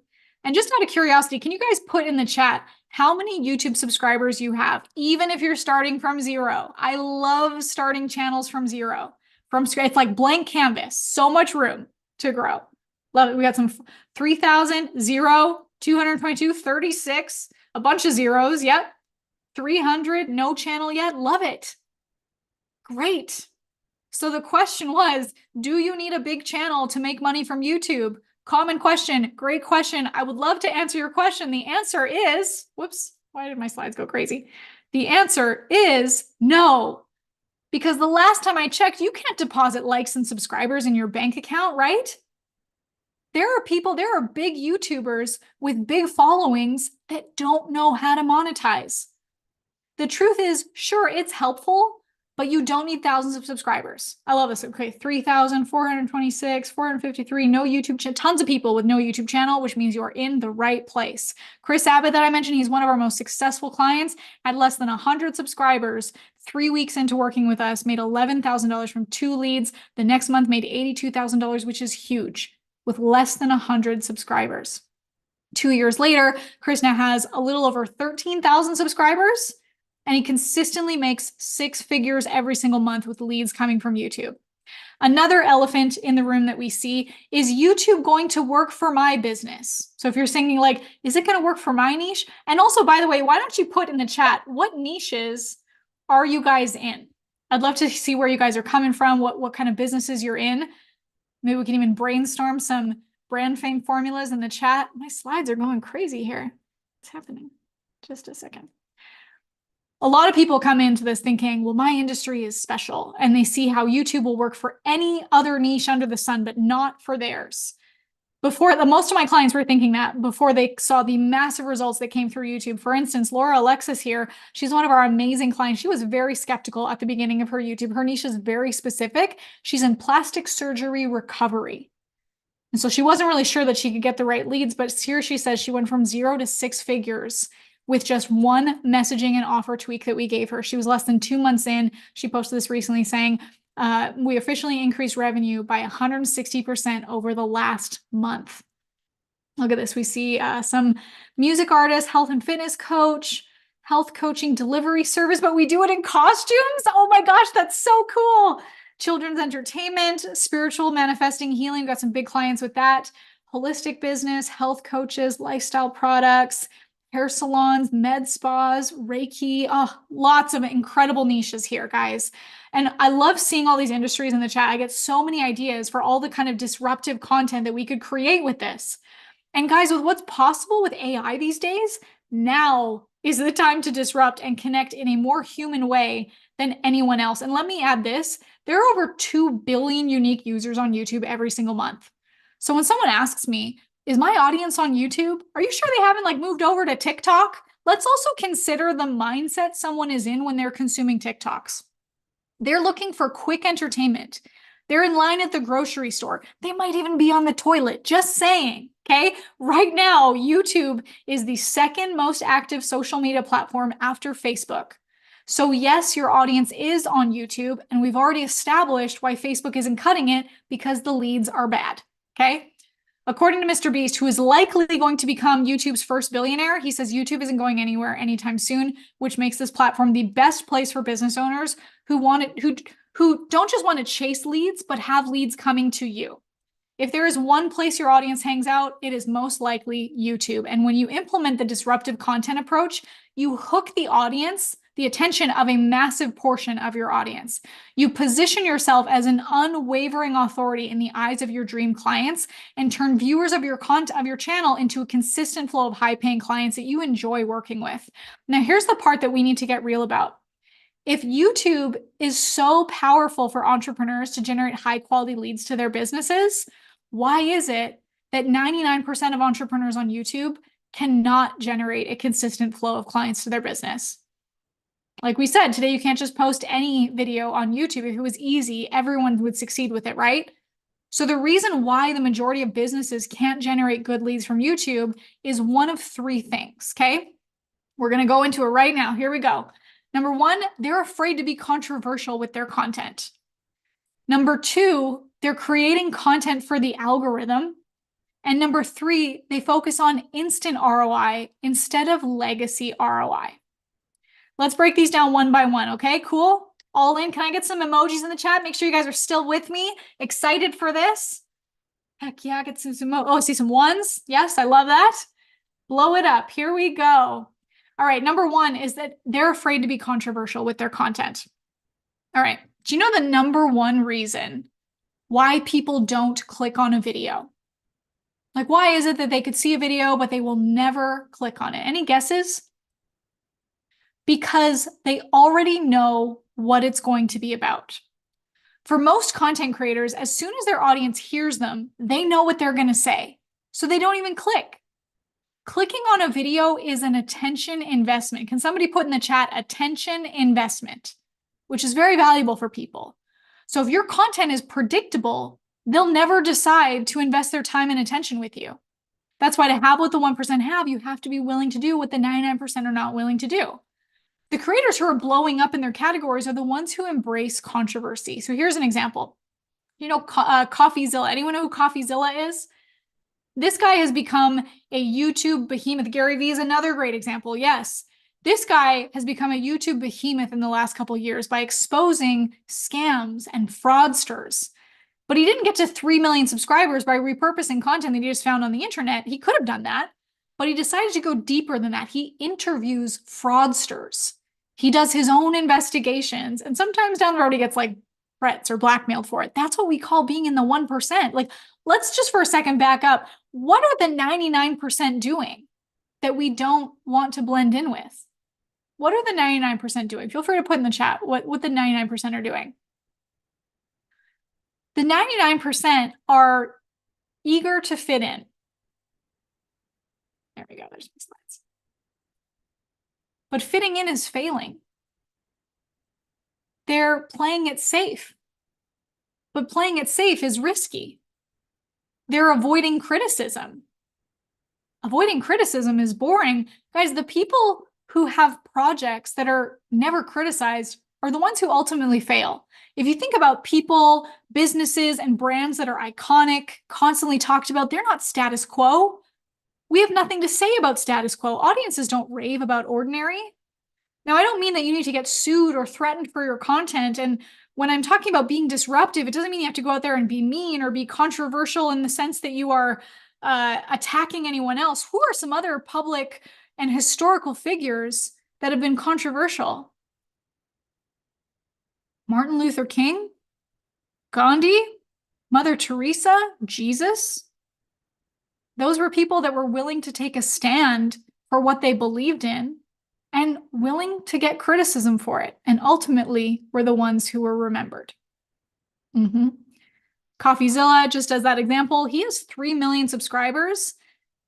And just out of curiosity, can you guys put in the chat how many YouTube subscribers you have, even if you're starting from zero? I love starting channels from zero. It's like blank canvas, so much room to grow. Love it. We got some 3,000, 0, 222, 36, a bunch of zeros. Yep. 300, no channel yet. Love it. Great. So the question was, do you need a big channel to make money from YouTube? Common question. Great question. I would love to answer your question. The answer is, whoops, why did my slides go crazy? The answer is no. Because the last time I checked, you can't deposit likes and subscribers in your bank account, right? There are big YouTubers with big followings that don't know how to monetize. The truth is, sure, it's helpful, but you don't need thousands of subscribers. I love this. Okay, 3,426, 453, no YouTube channel, tons of people with no YouTube channel, which means you're in the right place. Chris Abbott that I mentioned, he's one of our most successful clients, had less than 100 subscribers. 3 weeks into working with us, made $11,000 from 2 leads. The next month made $82,000, which is huge, with less than 100 subscribers. 2 years later, Chris now has a little over 13,000 subscribers, and he consistently makes 6 figures every single month with leads coming from YouTube. Another elephant in the room that we see is YouTube going to work for my business? So if you're thinking like, is it going to work for my niche? And also, by the way, why don't you put in the chat, what niches are you guys in? I'd love to see where you guys are coming from, what kind of businesses you're in. Maybe we can even brainstorm some brand fame formulas in the chat. My slides are going crazy here. What's happening? Just a second. A lot of people come into this thinking, well, my industry is special, and they see how YouTube will work for any other niche under the sun, but not for theirs. Most of my clients were thinking that before they saw the massive results that came through YouTube. For instance, Laura Alexis here, she's one of our amazing clients. She was very skeptical at the beginning of her YouTube. Her niche is very specific. She's in plastic surgery recovery. And so she wasn't really sure that she could get the right leads, but here she says she went from 0 to 6 figures with just one messaging and offer tweak that we gave her. She was less than 2 months in. She posted this recently saying, we officially increased revenue by 160% over the last month. Look at this. We see some music artist, health and fitness coach, health coaching delivery service, but we do it in costumes. Oh my gosh, that's so cool. Children's entertainment, spiritual manifesting healing. Got some big clients with that. Holistic business, health coaches, lifestyle products, hair salons, med spas, Reiki. Oh, lots of incredible niches here, guys. And I love seeing all these industries in the chat. I get so many ideas for all the kind of disruptive content that we could create with this. And guys, with what's possible with AI these days, now is the time to disrupt and connect in a more human way than anyone else. And let me add this, there are over 2 billion unique users on YouTube every single month. So when someone asks me, is my audience on YouTube? Are you sure they haven't like moved over to TikTok? Let's also consider the mindset someone is in when they're consuming TikToks. They're looking for quick entertainment. They're in line at the grocery store. They might even be on the toilet, just saying, okay? Right now, YouTube is the second most active social media platform after Facebook. So yes, your audience is on YouTube, and we've already established why Facebook isn't cutting it, because the leads are bad, okay? According to Mr. Beast, who is likely going to become YouTube's first billionaire, he says YouTube isn't going anywhere anytime soon, which makes this platform the best place for business owners who don't just want to chase leads, but have leads coming to you. If there is one place your audience hangs out, it is most likely YouTube. And when you implement the disruptive content approach, you hook the audience, the attention of a massive portion of your audience. You position yourself as an unwavering authority in the eyes of your dream clients and turn viewers of your content of your channel into a consistent flow of high-paying clients that you enjoy working with. Now, here's the part that we need to get real about. If YouTube is so powerful for entrepreneurs to generate high-quality leads to their businesses, why is it that 99% of entrepreneurs on YouTube cannot generate a consistent flow of clients to their business? Like we said, today you can't just post any video on YouTube. If it was easy, everyone would succeed with it, right? So the reason why the majority of businesses can't generate good leads from YouTube is one of 3 things, okay? We're going to go into it right now. Here we go. Number 1, they're afraid to be controversial with their content. Number 2, they're creating content for the algorithm. And number 3, they focus on instant ROI instead of legacy ROI. Let's break these down one by one, okay? Cool? All in? Can I get some emojis in the chat? Make sure you guys are still with me. Excited for this? Heck yeah, get some oh, I see some ones. Yes, I love that. Blow it up. Here we go. All right, number 1 is that they're afraid to be controversial with their content. All right, do you know the number 1 reason why people don't click on a video? Like, why is it that they could see a video, but they will never click on it? Any guesses? Because they already know what it's going to be about. For most content creators, as soon as their audience hears them, they know what they're going to say. So they don't even click. Clicking on a video is an attention investment. Can somebody put in the chat attention investment, which is very valuable for people. So if your content is predictable, they'll never decide to invest their time and attention with you. That's why to have what the 1% have, you have to be willing to do what the 99% are not willing to do. The creators who are blowing up in their categories are the ones who embrace controversy. So here's an example. You know, CoffeeZilla. Anyone know who CoffeeZilla is? This guy has become a YouTube behemoth. Gary Vee is another great example. Yes, this guy has become a YouTube behemoth in the last couple of years by exposing scams and fraudsters. But he didn't get to 3 million subscribers by repurposing content that he just found on the internet. He could have done that, but he decided to go deeper than that. He interviews fraudsters. He does his own investigations, and sometimes down the road he gets like threats or blackmailed for it. That's what we call being in the 1%. Like, let's just for a second back up. What are the 99% doing that we don't want to blend in with? What are the 99% doing? Feel free to put in the chat what the 99% are doing. The 99% are eager to fit in. There we go. There's my slides. But fitting in is failing. They're playing it safe. But playing it safe is risky. They're avoiding criticism. avoiding criticism is boring. Guys, the people who have projects that are never criticized are the ones who ultimately fail. If you think about people, businesses, and brands that are iconic, constantly talked about, they're not status quo. We have nothing to say about status quo. Audiences don't rave about ordinary. Now, I don't mean that you need to get sued or threatened for your content. And when I'm talking about being disruptive, it doesn't mean you have to go out there and be mean or be controversial in the sense that you are attacking anyone else. Who are some other public and historical figures that have been controversial? Martin Luther King, Gandhi, Mother Teresa, Jesus. Those were people that were willing to take a stand for what they believed in and willing to get criticism for it, and ultimately were the ones who were remembered. Coffeezilla, just as that example, he has 3 million subscribers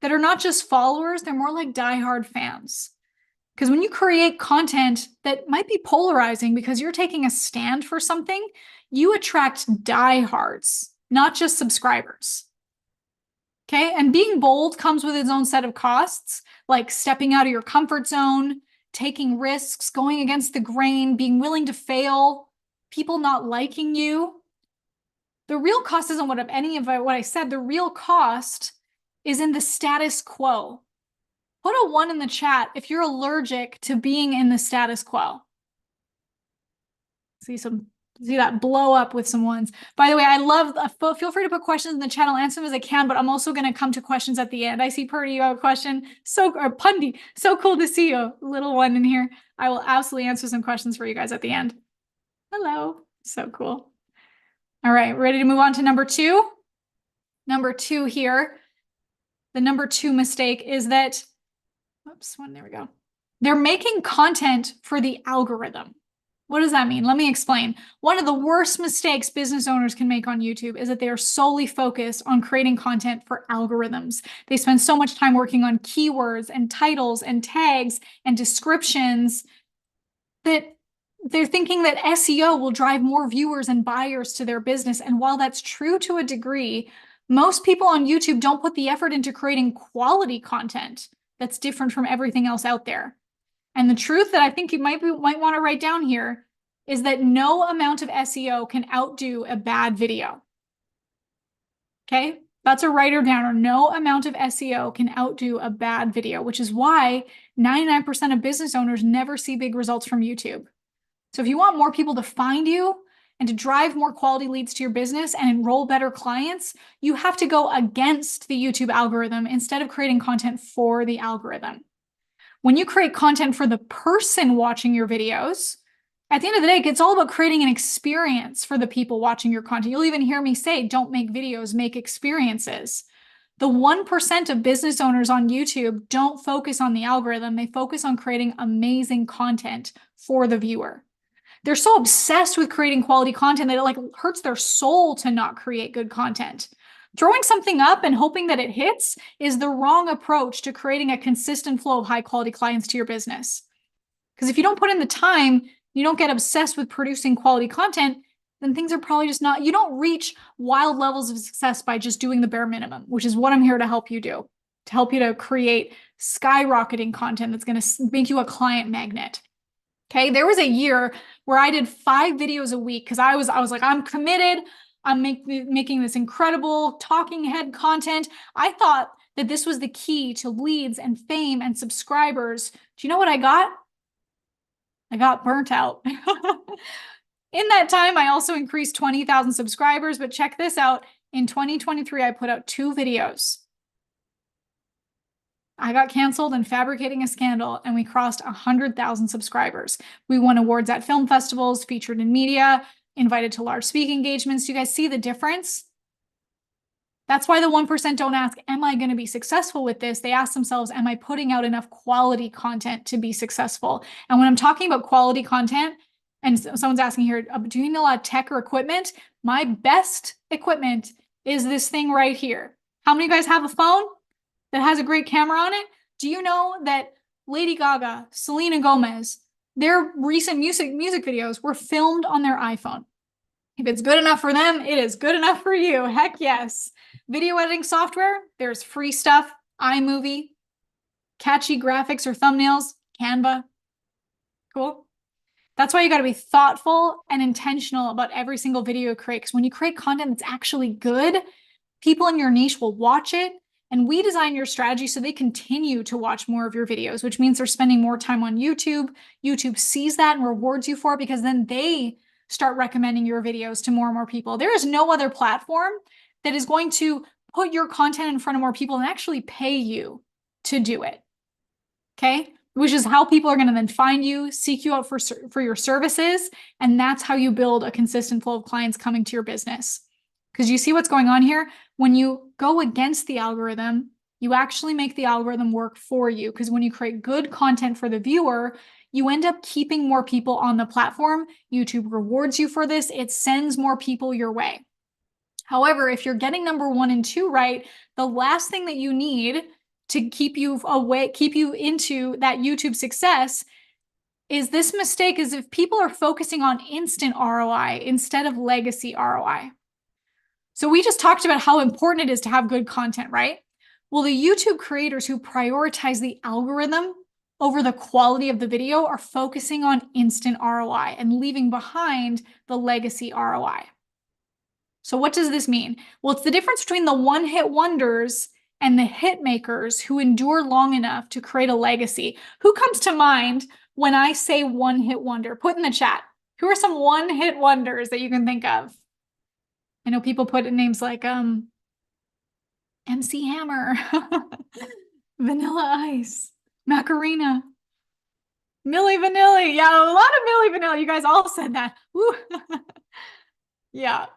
that are not just followers, they're more like diehard fans. Because when you create content that might be polarizing because you're taking a stand for something, you attract diehards, not just subscribers. Okay, and being bold comes with its own set of costs, like stepping out of your comfort zone, taking risks, going against the grain, being willing to fail, people not liking you. The real cost isn't what any of what I said. The real cost is in the status quo. Put a 1 in the chat if you're allergic to being in the status quo. See that blow up with some ones. By the way, I love, feel free to put questions in the chat. I'll answer them as I can, but I'm also going to come to questions at the end. I see Purdy, you have a question. Or Pundi, so cool to see you, little one in here. I will absolutely answer some questions for you guys at the end. Hello, so cool. All right, ready to move on to number 2? Number 2 here. The number 2 mistake is that, there we go. They're making content for the algorithm. What does that mean? Let me explain. One of the worst mistakes business owners can make on YouTube is that they are solely focused on creating content for algorithms. They spend so much time working on keywords and titles and tags and descriptions that they're thinking that SEO will drive more viewers and buyers to their business. And while that's true to a degree, most people on YouTube don't put the effort into creating quality content that's different from everything else out there. And the truth that I think you might want to write down here is that no amount of SEO can outdo a bad video. Okay, that's a writer downer. No amount of SEO can outdo a bad video, which is why 99% of business owners never see big results from YouTube. So if you want more people to find you and to drive more quality leads to your business and enroll better clients, you have to go against the YouTube algorithm instead of creating content for the algorithm. When you create content for the person watching your videos, at the end of the day, it's all about creating an experience for the people watching your content. You'll even hear me say, don't make videos, make experiences. The 1% of business owners on YouTube don't focus on the algorithm. They focus on creating amazing content for the viewer. They're so obsessed with creating quality content that it hurts their soul to not create good content. Throwing something up and hoping that it hits is the wrong approach to creating a consistent flow of high quality clients to your business. Because if you don't put in the time, you don't get obsessed with producing quality content, then things are probably just not, you don't reach wild levels of success by just doing the bare minimum, which is what I'm here to help you do, to help you to create skyrocketing content that's going to make you a client magnet. Okay, there was a year where I did 5 videos a week because I was like, I'm committed. I'm making this incredible talking head content. I thought that this was the key to leads and fame and subscribers. Do you know what I got? I got burnt out. In that time, I also increased 20,000 subscribers, but check this out. In 2023, I put out 2 videos. I got canceled and fabricating a scandal, and we crossed 100,000 subscribers. We won awards at film festivals, featured in media, invited to large speaking engagements. Do you guys see the difference? That's why the 1% don't ask, am I going to be successful with this? They ask themselves, am I putting out enough quality content to be successful? And when I'm talking about quality content, and someone's asking here, do you need a lot of tech or equipment? My best equipment is this thing right here. How many of you guys have a phone that has a great camera on it? Do you know that Lady Gaga, Selena Gomez, their recent music videos were filmed on their iPhone? If it's good enough for them, it is good enough for you. Heck yes. Video editing software, there's free stuff iMovie, catchy graphics or thumbnails, Canva. Cool. That's why you got to be thoughtful and intentional about every single video you create. Because when you create content that's actually good, people in your niche will watch it. And we design your strategy so they continue to watch more of your videos, which means they're spending more time on YouTube. YouTube sees that and rewards you for it because then they start recommending your videos to more and more people. There is no other platform that is going to put your content in front of more people and actually pay you to do it. Okay? Which is how people are going to then find you, seek you out for your services. And that's how you build a consistent flow of clients coming to your business. Because you see what's going on here? When you go against the algorithm, you actually make the algorithm work for you. Because when you create good content for the viewer, you end up keeping more people on the platform. YouTube rewards you for this. It sends more people your way. However, if you're getting number 1 and 2 right, the last thing that you need to keep you away, keep you into that YouTube success is this mistake is if people are focusing on instant ROI instead of legacy ROI. So we just talked about how important it is to have good content, right? Well, the YouTube creators who prioritize the algorithm over the quality of the video are focusing on instant ROI and leaving behind the legacy ROI. So what does this mean? Well, it's the difference between the one-hit wonders and the hit makers who endure long enough to create a legacy. Who comes to mind when I say one-hit wonder? Put in the chat. Who are some one-hit wonders that you can think of? I know people put in names like MC Hammer, Vanilla Ice, Macarena, Milli Vanilli. Yeah, a lot of Milli Vanilli. You guys all said that. Woo. Yeah.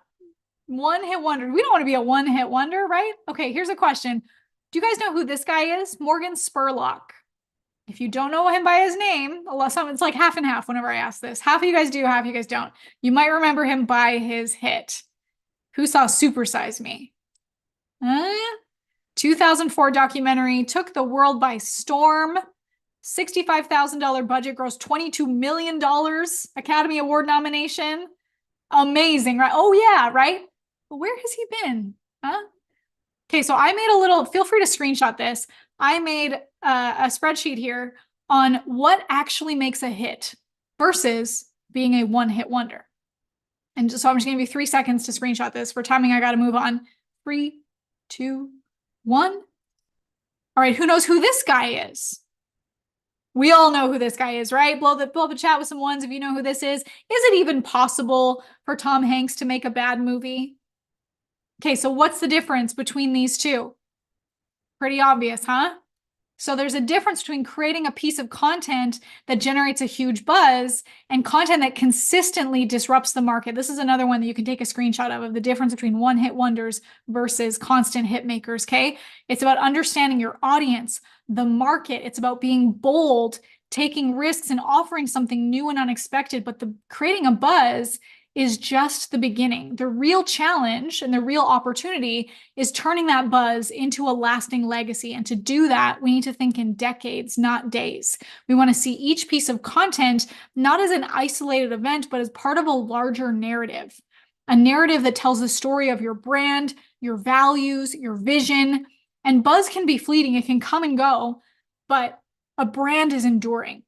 One-hit wonder. We don't want to be a one-hit wonder, right? Okay, here's a question. Do you guys know who this guy is? Morgan Spurlock. If you don't know him by his name, it's like half and half whenever I ask this. Half of you guys do, half of you guys don't. You might remember him by his hit. Who saw Super Size Me? 2004 documentary, took the world by storm. $65,000 budget, grossed $22 million. Academy Award nomination. Amazing, right? Oh yeah, right? But where has he been? Huh? Okay, so I made a little, feel free to screenshot this. I made a spreadsheet here on what actually makes a hit versus being a one-hit wonder. And so I'm just gonna give you 3 seconds to screenshot this. For timing, I gotta move on. 3, 2, 1. All right, who knows who this guy is? We all know who this guy is, right? Blow up a chat with some ones if you know who this is. Is it even possible for Tom Hanks to make a bad movie? Okay, so what's the difference between these two? Pretty obvious, huh? So there's a difference between creating a piece of content that generates a huge buzz and content that consistently disrupts the market. This is another one that you can take a screenshot of the difference between one-hit wonders versus constant hit makers, okay? It's about understanding your audience, the market. It's about being bold, taking risks, and offering something new and unexpected. But creating a buzz is just the beginning. The real challenge and the real opportunity is turning that buzz into a lasting legacy. And to do that, we need to think in decades, not days. We want to see each piece of content not as an isolated event, but as part of a larger narrative, a narrative that tells the story of your brand, your values, your vision. And buzz can be fleeting. It can come and go, but a brand is enduring.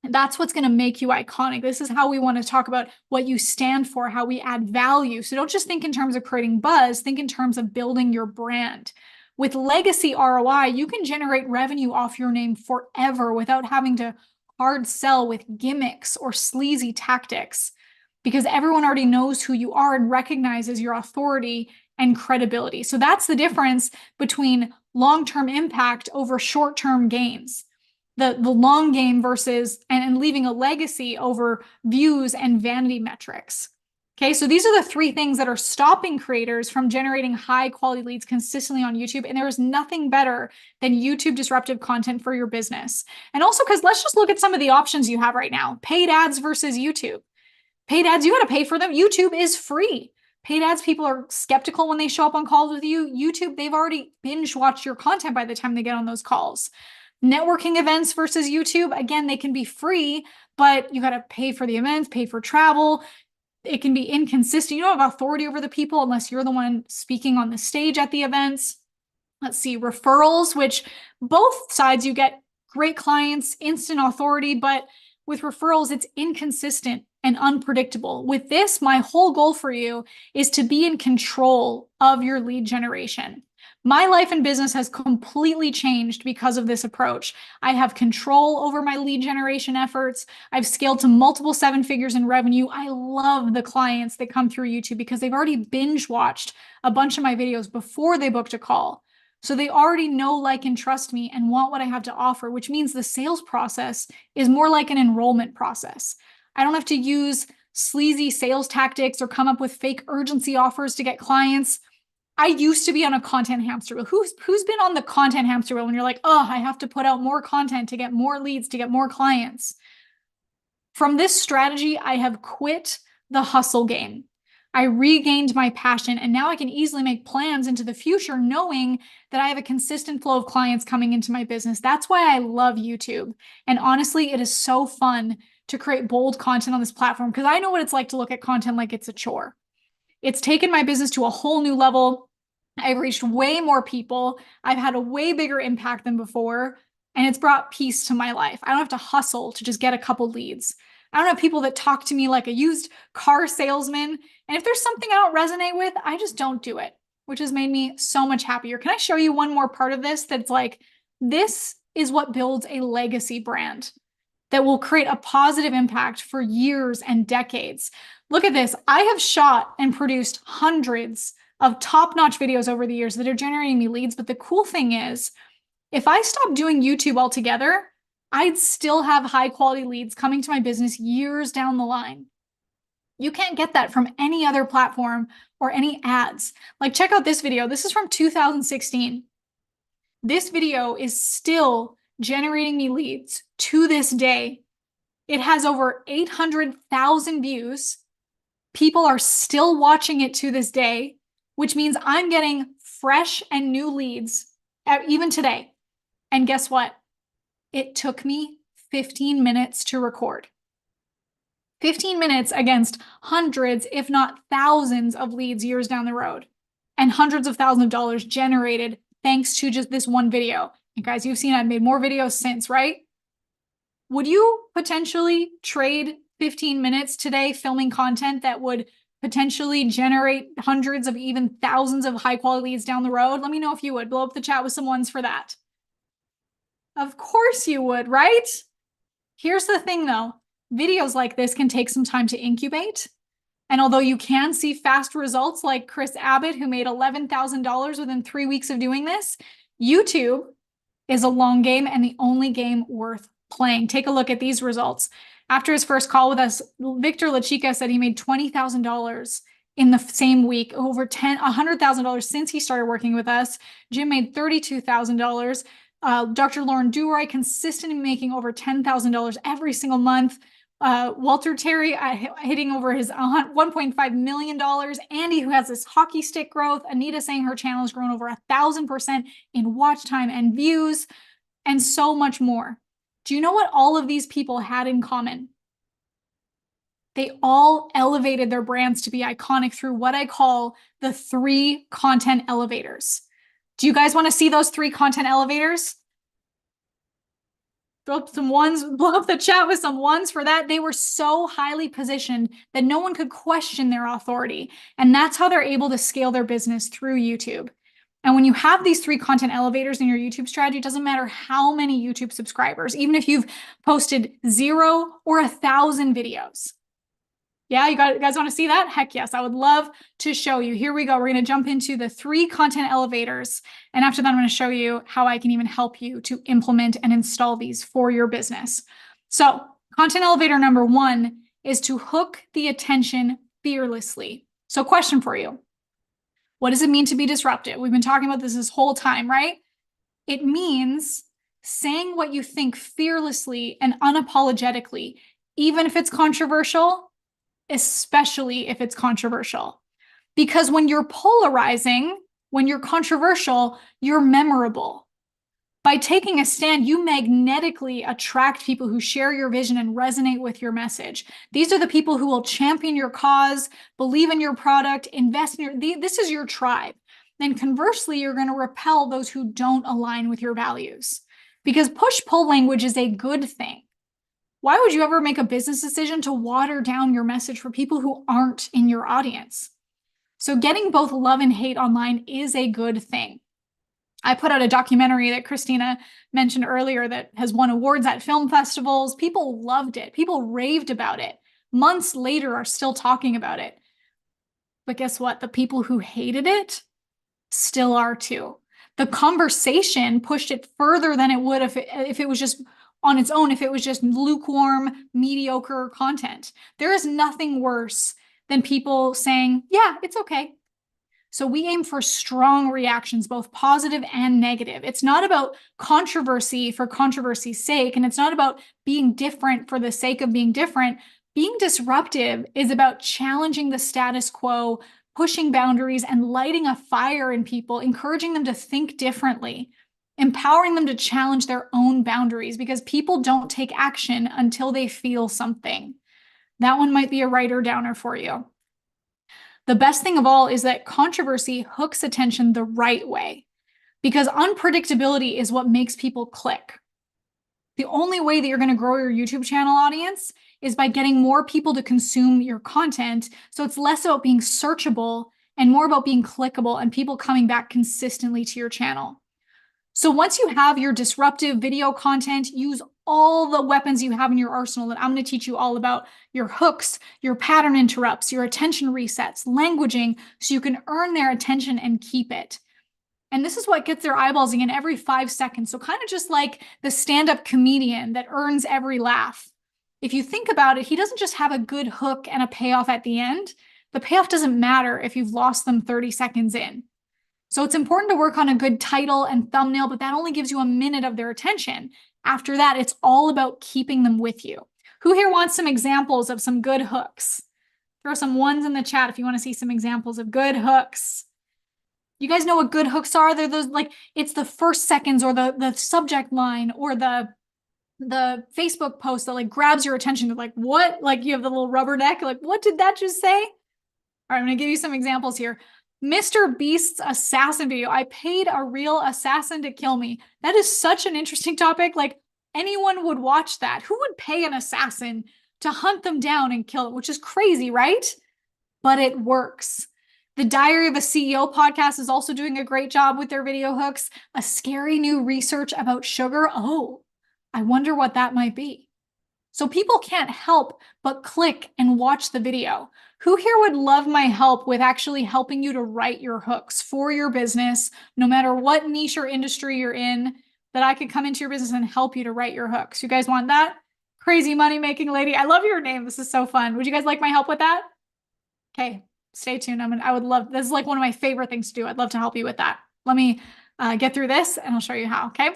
And that's what's going to make you iconic. This is how we want to talk about what you stand for, how we add value. So don't just think in terms of creating buzz, think in terms of building your brand. With legacy ROI, you can generate revenue off your name forever without having to hard sell with gimmicks or sleazy tactics, because everyone already knows who you are and recognizes your authority and credibility. So that's the difference between long-term impact over short-term gains. The long game versus and leaving a legacy over views and vanity metrics. Okay, so these are the 3 things that are stopping creators from generating high quality leads consistently on YouTube. And there is nothing better than YouTube disruptive content for your business. And also because let's just look at some of the options you have right now. Paid ads versus YouTube. Paid ads, you got to pay for them. YouTube is free. Paid ads, people are skeptical when they show up on calls with you. YouTube, they've already binge watched your content by the time they get on those calls. Networking events versus YouTube, again, they can be free, but you got to pay for the events, pay for travel. It can be inconsistent. You don't have authority over the people unless you're the one speaking on the stage at the events. let's see, referrals, which both sides you get great clients, instant authority, but with referrals, it's inconsistent and unpredictable. With this, my whole goal for you is to be in control of your lead generation. My life and business has completely changed because of this approach. I have control over my lead generation efforts. I've scaled to multiple 7 figures in revenue. I love the clients that come through YouTube because they've already binge watched a bunch of my videos before they booked a call. So they already know, like, and trust me and want what I have to offer, which means the sales process is more like an enrollment process. I don't have to use sleazy sales tactics or come up with fake urgency offers to get clients. I used to be on a content hamster wheel. Who's been on the content hamster wheel when you're like, oh, I have to put out more content to get more leads, to get more clients? From this strategy, I have quit the hustle game. I regained my passion, and now I can easily make plans into the future knowing that I have a consistent flow of clients coming into my business. That's why I love YouTube. And honestly, it is so fun to create bold content on this platform because I know what it's like to look at content like it's a chore. It's taken my business to a whole new level. I've reached way more people. I've had a way bigger impact than before, and it's brought peace to my life. I don't have to hustle to just get a couple leads. I don't have people that talk to me like a used car salesman. And if there's something I don't resonate with, I just don't do it, which has made me so much happier. Can I show you one more part of this that's like, this is what builds a legacy brand that will create a positive impact for years and decades. Look at this. I have shot and produced hundreds of top-notch videos over the years that are generating me leads. But the cool thing is, if I stopped doing YouTube altogether, I'd still have high-quality leads coming to my business years down the line. You can't get that from any other platform or any ads. Like, check out this video. This is from 2016. This video is still generating me leads to this day. It has over 800,000 views. People are still watching it to this day, which means I'm getting fresh and new leads even today. And guess what? It took me 15 minutes to record. 15 minutes against hundreds, if not thousands of leads years down the road, and hundreds of thousands of dollars generated thanks to just this one video. And guys, you've seen I've made more videos since, right? Would you potentially trade 15 minutes today filming content that would potentially generate hundreds of even thousands of high quality leads down the road? Let me know if you would. Blow up the chat with some ones for that. Of course you would, right? Here's the thing though. Videos like this can take some time to incubate. And although you can see fast results like Chris Abbott, who made $11,000 within 3 weeks of doing this, YouTube is a long game and the only game worth playing. Take a look at these results. After his first call with us, Victor LaChica said he made $20,000 in the same week, over $100,000 since he started working with us. Jim made $32,000. Dr. Lauren Duroy consistently making over $10,000 every single month. Walter Terry hitting over his $1.5 million. Andy, who has this hockey stick growth. Anita saying her channel has grown over 1,000% in watch time and views, and so much more. Do you know what all of these people had in common? They all elevated their brands to be iconic through what I call the 3 content elevators. Do you guys want to see those 3 content elevators? Throw up some ones, blow up the chat with some ones for that. They were so highly positioned that no one could question their authority. And that's how they're able to scale their business through YouTube. And when you have these 3 content elevators in your YouTube strategy, it doesn't matter how many YouTube subscribers, even if you've posted 0 or 1,000 videos. Yeah, you guys want to see that? Heck yes, I would love to show you. Here we go. We're going to jump into the 3 content elevators. And after that, I'm going to show you how I can even help you to implement and install these for your business. So content elevator number 1 is to hook the attention fearlessly. So question for you. What does it mean to be disruptive? We've been talking about this whole time, right? It means saying what you think fearlessly and unapologetically, even if it's controversial, especially if it's controversial. Because when you're polarizing, when you're controversial, you're memorable. By taking a stand, you magnetically attract people who share your vision and resonate with your message. These are the people who will champion your cause, believe in your product, invest in this is your tribe. then conversely, you're going to repel those who don't align with your values. Because push-pull language is a good thing. Why would you ever make a business decision to water down your message for people who aren't in your audience? So getting both love and hate online is a good thing. I put out a documentary that Christina mentioned earlier that has won awards at film festivals. People loved it. People raved about it. Months later are still talking about it. But guess what? The people who hated it still are too. The conversation pushed it further than it would if it was just on its own, if it was just lukewarm, mediocre content. There is nothing worse than people saying, yeah, it's okay. So we aim for strong reactions, both positive and negative. It's not about controversy for controversy's sake, and it's not about being different for the sake of being different. Being disruptive is about challenging the status quo, pushing boundaries, and lighting a fire in people, encouraging them to think differently, empowering them to challenge their own boundaries, because people don't take action until they feel something. That one might be a writer downer for you. The best thing of all is that controversy hooks attention the right way, because unpredictability is what makes people click. The only way that you're going to grow your YouTube channel audience is by getting more people to consume your content. So it's less about being searchable and more about being clickable and people coming back consistently to your channel. So once you have your disruptive video content, use all the weapons you have in your arsenal that I'm going to teach you all about: your hooks, your pattern interrupts, your attention resets, languaging, so you can earn their attention and keep it. And this is what gets their eyeballs again every 5 seconds. So kind of just like the stand-up comedian that earns every laugh. If you think about it, he doesn't just have a good hook and a payoff at the end. The payoff doesn't matter if you've lost them 30 seconds in. So it's important to work on a good title and thumbnail, but that only gives you a minute of their attention. After that, it's all about keeping them with you. Who here wants some examples of some good hooks? Throw some ones in the chat if you want to see some examples of good hooks. You guys know what good hooks are? They're those, like, it's the first seconds or the subject line or the Facebook post that like grabs your attention. You're like, what? Like you have the little rubber neck. Like, what did that just say? All right, I'm going to give you some examples here. Mr. Beast's assassin video. I paid a real assassin to kill me. That is such an interesting topic. Like anyone would watch that. Who would pay an assassin to hunt them down and kill them? Which is crazy, right? But it works. The Diary of a CEO podcast is also doing a great job with their video hooks. A scary new research about sugar. Oh, I wonder what that might be. So people can't help but click and watch the video. Who here would love my help with actually helping you to write your hooks for your business, no matter what niche or industry you're in, that I could come into your business and help you to write your hooks? You guys want that? Crazy money-making lady. I love your name. This is so fun. Would you guys like my help with that? Okay, stay tuned. I would love, this is like one of my favorite things to do. I'd love to help you with that. Let me get through this and I'll show you how, okay?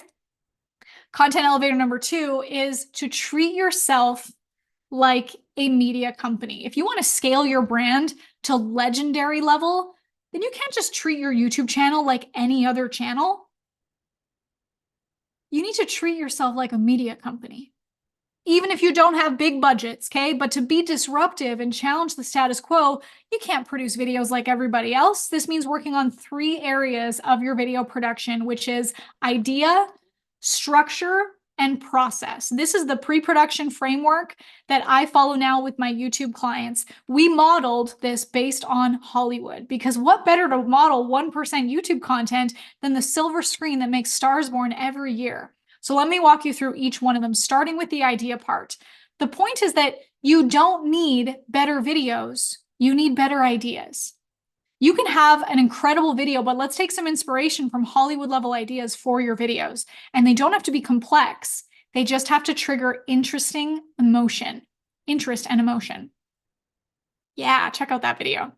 Content elevator number 2 is to treat yourself like a media company. If you want to scale your brand to legendary level, then you can't just treat your YouTube channel like any other channel. You need to treat yourself like a media company. Even if you don't have big budgets, okay? But to be disruptive and challenge the status quo, you can't produce videos like everybody else. This means working on 3 areas of your video production, which is idea, structure, and process. This is the pre-production framework that I follow now with my YouTube clients. We modeled this based on Hollywood, because what better to model 1% YouTube content than the silver screen that makes stars born every year? So let me walk you through each one of them, starting with the idea part. The point is that you don't need better videos. You need better ideas. You can have an incredible video, but let's take some inspiration from Hollywood level ideas for your videos. And they don't have to be complex. They just have to trigger interest and emotion. Yeah, check out that video.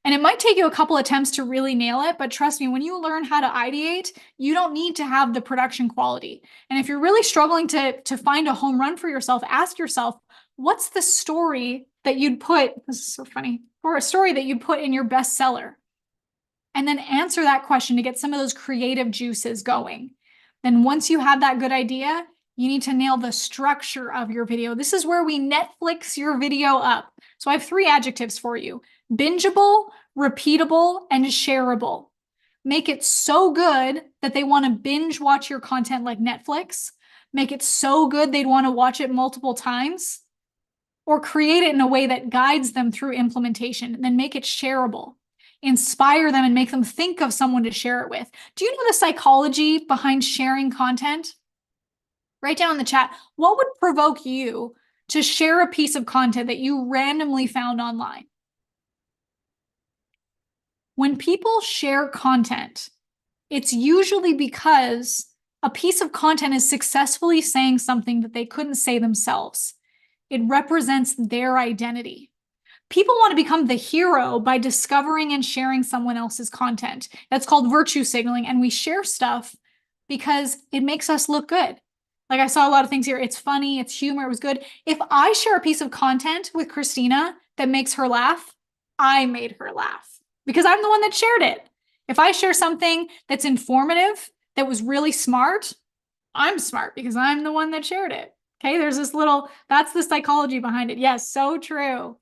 And it might take you a couple attempts to really nail it, but trust me, when you learn how to ideate, you don't need to have the production quality. And if you're really struggling to find a home run for yourself, ask yourself, what's the story that you'd put, this is so funny, or a story that you'd put in your bestseller? And then answer that question to get some of those creative juices going. Then once you have that good idea, you need to nail the structure of your video. This is where we Netflix your video up. So I have 3 adjectives for you: bingeable, repeatable, and shareable. Make it so good that they want to binge watch your content like Netflix. Make it so good they'd want to watch it multiple times, or create it in a way that guides them through implementation, and then make it shareable. Inspire them and make them think of someone to share it with. Do you know the psychology behind sharing content? Write down in the chat, what would provoke you to share a piece of content that you randomly found online? When people share content, it's usually because a piece of content is successfully saying something that they couldn't say themselves. It represents their identity. People want to become the hero by discovering and sharing someone else's content. That's called virtue signaling. And we share stuff because it makes us look good. Like I saw a lot of things here. It's funny, it's humor, it was good. If I share a piece of content with Christina that makes her laugh, I made her laugh because I'm the one that shared it. If I share something that's informative, that was really smart, I'm smart because I'm the one that shared it. Okay, there's this little, that's the psychology behind it. Yes, so true.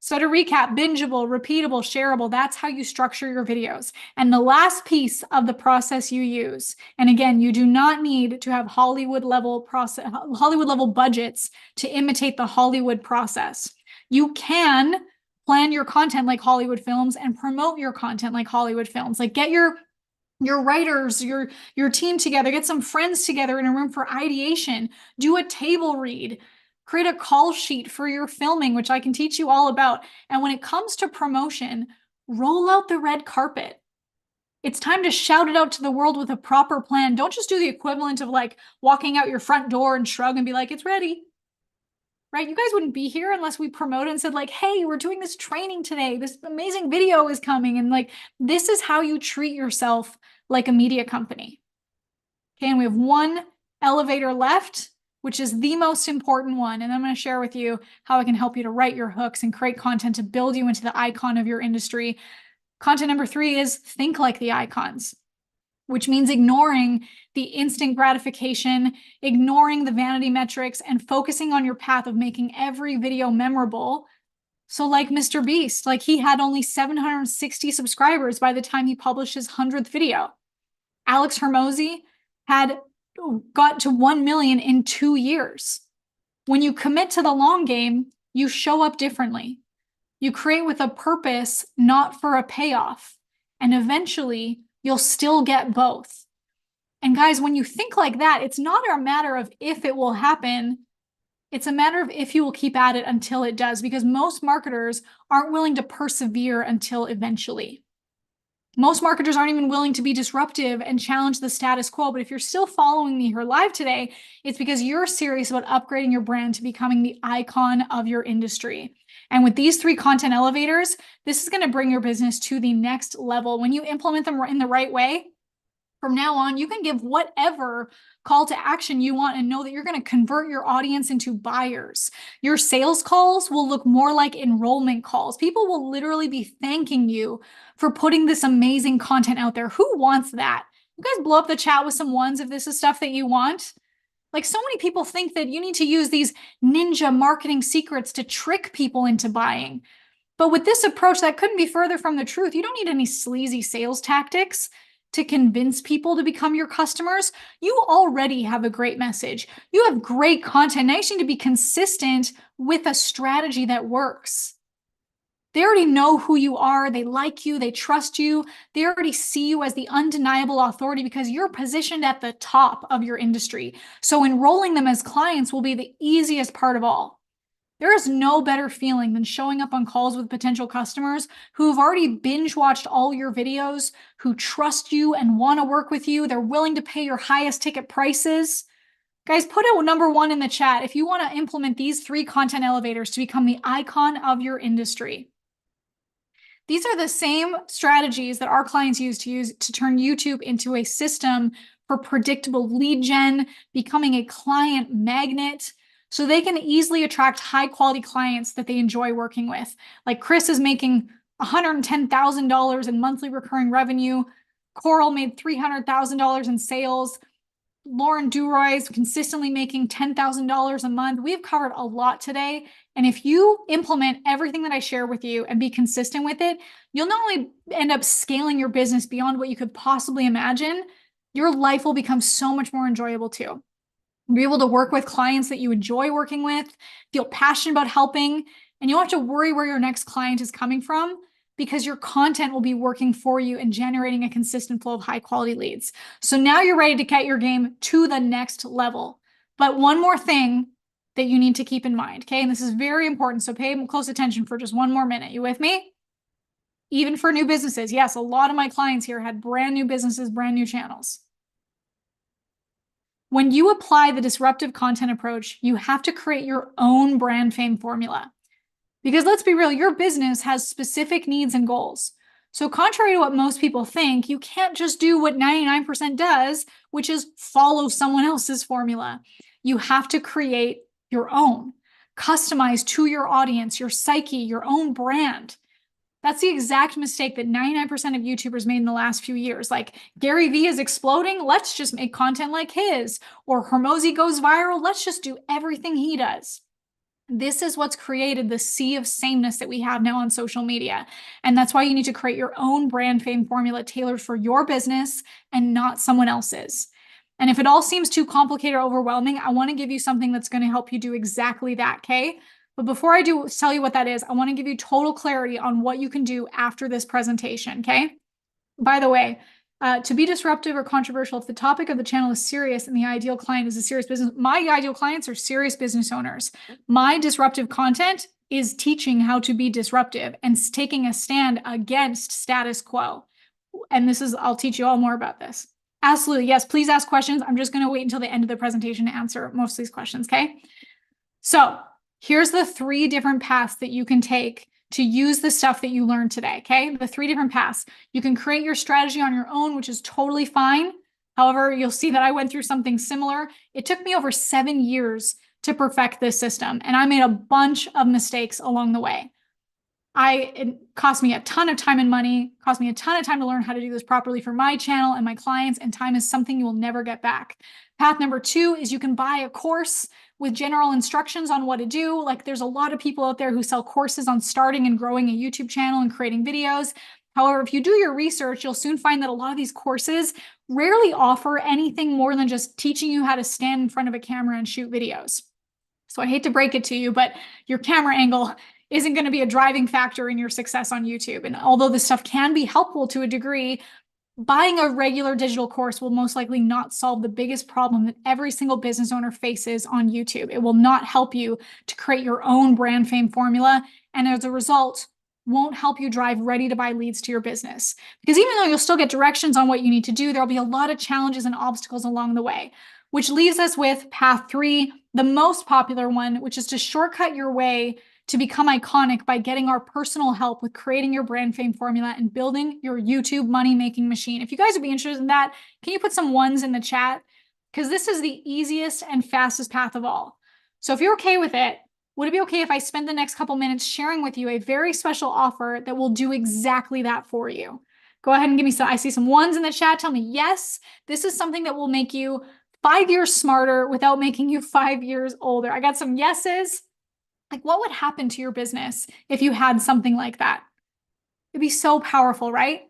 So to recap, bingeable, repeatable, shareable, that's how you structure your videos. And the last piece of the process you use, and again, you do not need to have Hollywood level budgets to imitate the Hollywood process. You can plan your content like Hollywood films and promote your content like Hollywood films. Like get your writers, your team together, get some friends together in a room for ideation, do a table read, create a call sheet for your filming, which I can teach you all about. And when it comes to promotion, roll out the red carpet. It's time to shout it out to the world with a proper plan. Don't just do the equivalent of like walking out your front door and shrug and be like, it's ready. Right? You guys wouldn't be here unless we promoted and said like, hey, we're doing this training today. This amazing video is coming. And like, this is how you treat yourself like a media company. Okay, and we have one elevator left, which is the most important one. And I'm going to share with you how I can help you to write your hooks and create content to build you into the icon of your industry. Content number 3 is think like the icons, which means ignoring the instant gratification, ignoring the vanity metrics, and focusing on your path of making every video memorable. So like Mr. Beast, like he had only 760 subscribers by the time he published his 100th video. Alex Hormozi got to 1 million in 2 years. When you commit to the long game, you show up differently. You create with a purpose, not for a payoff. And eventually, you'll still get both. And guys, when you think like that, it's not a matter of if it will happen. It's a matter of if you will keep at it until it does, because most marketers aren't willing to persevere until eventually. Most marketers aren't even willing to be disruptive and challenge the status quo. But if you're still following me here live today, it's because you're serious about upgrading your brand to becoming the icon of your industry. And with these 3 content elevators, this is going to bring your business to the next level. When you implement them in the right way, from now on, you can give whatever call to action you want and know that you're going to convert your audience into buyers. Your sales calls will look more like enrollment calls. People will literally be thanking you for putting this amazing content out there. Who wants that? You guys blow up the chat with some ones if this is stuff that you want. Like so many people think that you need to use these ninja marketing secrets to trick people into buying. But with this approach, that couldn't be further from the truth. You don't need any sleazy sales tactics to convince people to become your customers. You already have a great message. You have great content. Now you just need to be consistent with a strategy that works. They already know who you are. They like you. They trust you. They already see you as the undeniable authority because you're positioned at the top of your industry. So enrolling them as clients will be the easiest part of all. There is no better feeling than showing up on calls with potential customers who have already binge watched all your videos, who trust you and want to work with you. They're willing to pay your highest ticket prices. Guys, put a number 1 in the chat if you want to implement these 3 content elevators to become the icon of your industry. These are the same strategies that our clients use to turn YouTube into a system for predictable lead gen, becoming a client magnet, so they can easily attract high quality clients that they enjoy working with. Like Chris is making $110,000 in monthly recurring revenue. Coral made $300,000 in sales. Lauren Duroy's consistently making $10,000 a month. We've covered a lot today. And if you implement everything that I share with you and be consistent with it, you'll not only end up scaling your business beyond what you could possibly imagine, your life will become so much more enjoyable too. You'll be able to work with clients that you enjoy working with, feel passionate about helping, and you don't have to worry where your next client is coming from, because your content will be working for you and generating a consistent flow of high quality leads. So now you're ready to get your game to the next level. But one more thing that you need to keep in mind, okay? And this is very important. So pay close attention for just one more minute. You with me? Even for new businesses. Yes, a lot of my clients here had brand new businesses, brand new channels. When you apply the disruptive content approach, you have to create your own brand fame formula. Because let's be real, your business has specific needs and goals. So contrary to what most people think, you can't just do what 99% does, which is follow someone else's formula. You have to create your own, customized to your audience, your psyche, your own brand. That's the exact mistake that 99% of YouTubers made in the last few years. Like, Gary Vee is exploding, let's just make content like his. Or Hormozi goes viral, let's just do everything he does. This is what's created the sea of sameness that we have now on social media. And that's why you need to create your own brand fame formula tailored for your business and not someone else's. And if it all seems too complicated or overwhelming, I want to give you something that's going to help you do exactly that, okay? But before I do tell you what that is, I want to give you total clarity on what you can do after this presentation, okay? By the way, to be disruptive or controversial, if the topic of the channel is serious and the ideal client is a serious business, my ideal clients are serious business owners. My disruptive content is teaching how to be disruptive and taking a stand against status quo. And I'll teach you all more about this. Absolutely. Yes, please ask questions. I'm just going to wait until the end of the presentation to answer most of these questions, okay? So here's the 3 different paths that you can take to use the stuff that you learned today, okay? The 3 different paths. You can create your strategy on your own, which is totally fine. However, you'll see that I went through something similar. It took me over 7 years to perfect this system, and I made a bunch of mistakes along the way. It cost me a ton of time and money, cost me a ton of time to learn how to do this properly for my channel and my clients, and time is something you will never get back. Path number 2 is you can buy a course with general instructions on what to do. Like, there's a lot of people out there who sell courses on starting and growing a YouTube channel and creating videos. However, if you do your research, you'll soon find that a lot of these courses rarely offer anything more than just teaching you how to stand in front of a camera and shoot videos. So I hate to break it to you, but your camera angle isn't going to be a driving factor in your success on YouTube. And although this stuff can be helpful to a degree, buying a regular digital course will most likely not solve the biggest problem that every single business owner faces on YouTube. It will not help you to create your own brand fame formula, and as a result, won't help you drive ready to buy leads to your business. Because even though you'll still get directions on what you need to do, there'll be a lot of challenges and obstacles along the way, which leaves us with path 3, the most popular one, which is to shortcut your way to become iconic by getting our personal help with creating your brand fame formula and building your YouTube money-making machine. If you guys would be interested in that, can you put some 1s in the chat? Because this is the easiest and fastest path of all. So if you're okay with it, would it be okay if I spend the next couple minutes sharing with you a very special offer that will do exactly that for you? Go ahead and give me some, I see some 1s in the chat. Tell me, yes, this is something that will make you 5 years smarter without making you 5 years older. I got some yeses. Like, what would happen to your business if you had something like that? It'd be so powerful, right?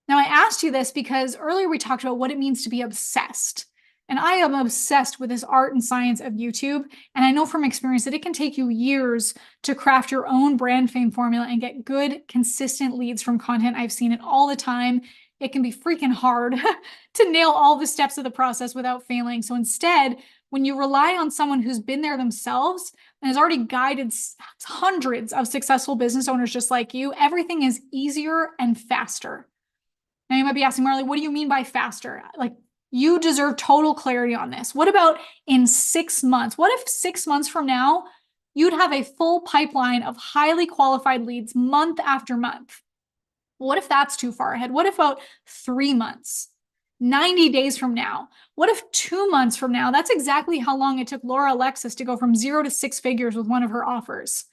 Now, I asked you this because earlier we talked about what it means to be obsessed. And I am obsessed with this art and science of YouTube. And I know from experience that it can take you years to craft your own brand fame formula and get good, consistent leads from content. I've seen it all the time. It can be freaking hard to nail all the steps of the process without failing. So instead, when you rely on someone who's been there themselves and has already guided hundreds of successful business owners just like you, everything is easier and faster. Now you might be asking, Marley, what do you mean by faster? Like, you deserve total clarity on this. What about in 6 months? What if 6 months from now, you'd have a full pipeline of highly qualified leads month after month? What if that's too far ahead? What if about 3 months? 90 days from now? What if 2 months from now? That's exactly how long it took Laura Alexis to go from 0 to 6 figures with one of her offers.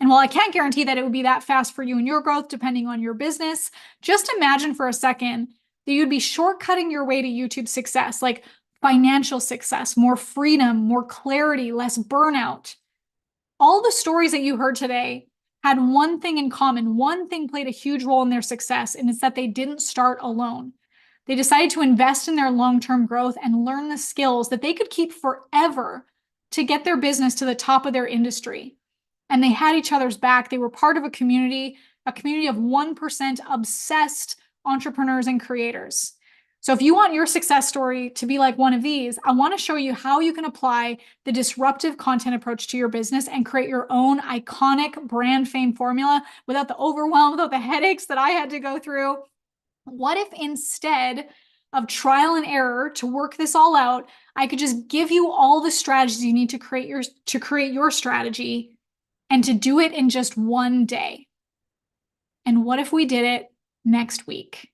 And while I can't guarantee that it would be that fast for you and your growth, depending on your business, just imagine for a second that you'd be shortcutting your way to YouTube success, like financial success, more freedom, more clarity, less burnout. All the stories that you heard today had one thing in common. One thing played a huge role in their success, and it's that they didn't start alone. They decided to invest in their long-term growth and learn the skills that they could keep forever to get their business to the top of their industry. And they had each other's back. They were part of a community of 1% obsessed entrepreneurs and creators. So if you want your success story to be like one of these, I want to show you how you can apply the disruptive content approach to your business and create your own iconic brand fame formula without the overwhelm, without the headaches that I had to go through. What if instead of trial and error to work this all out, I could just give you all the strategies you need to create your strategy and to do it in just one day? And what if we did it next week?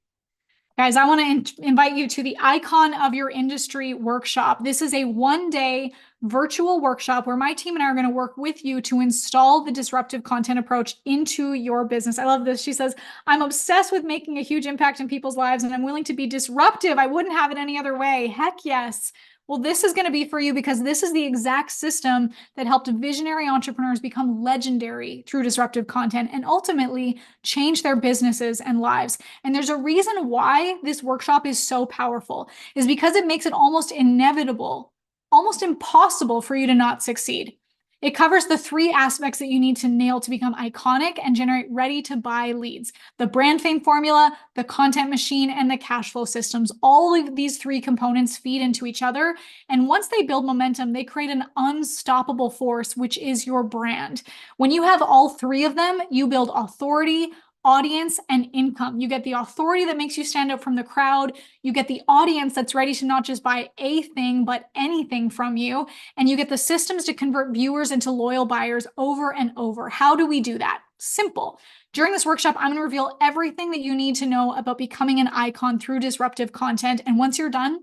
Guys, I want to invite you to the Icon of Your Industry workshop. This is a one-day virtual workshop where my team and I are going to work with you to install the disruptive content approach into your business. I love this. She says, I'm obsessed with making a huge impact in people's lives, and I'm willing to be disruptive. I wouldn't have it any other way. Heck yes. Well, this is going to be for you because this is the exact system that helped visionary entrepreneurs become legendary through disruptive content and ultimately change their businesses and lives. And there's a reason why this workshop is so powerful, is because it makes it almost inevitable, almost impossible for you to not succeed. It covers the 3 aspects that you need to nail to become iconic and generate ready-to-buy leads: the brand fame formula, the content machine, and the cash flow systems. All of these 3 components feed into each other. And once they build momentum, they create an unstoppable force, which is your brand. When you have all 3 of them, you build authority, audience, and income. You get the authority that makes you stand out from the crowd. You get the audience that's ready to not just buy a thing, but anything from you. And you get the systems to convert viewers into loyal buyers over and over. How do we do that? Simple. During this workshop, I'm going to reveal everything that you need to know about becoming an icon through disruptive content. And once you're done,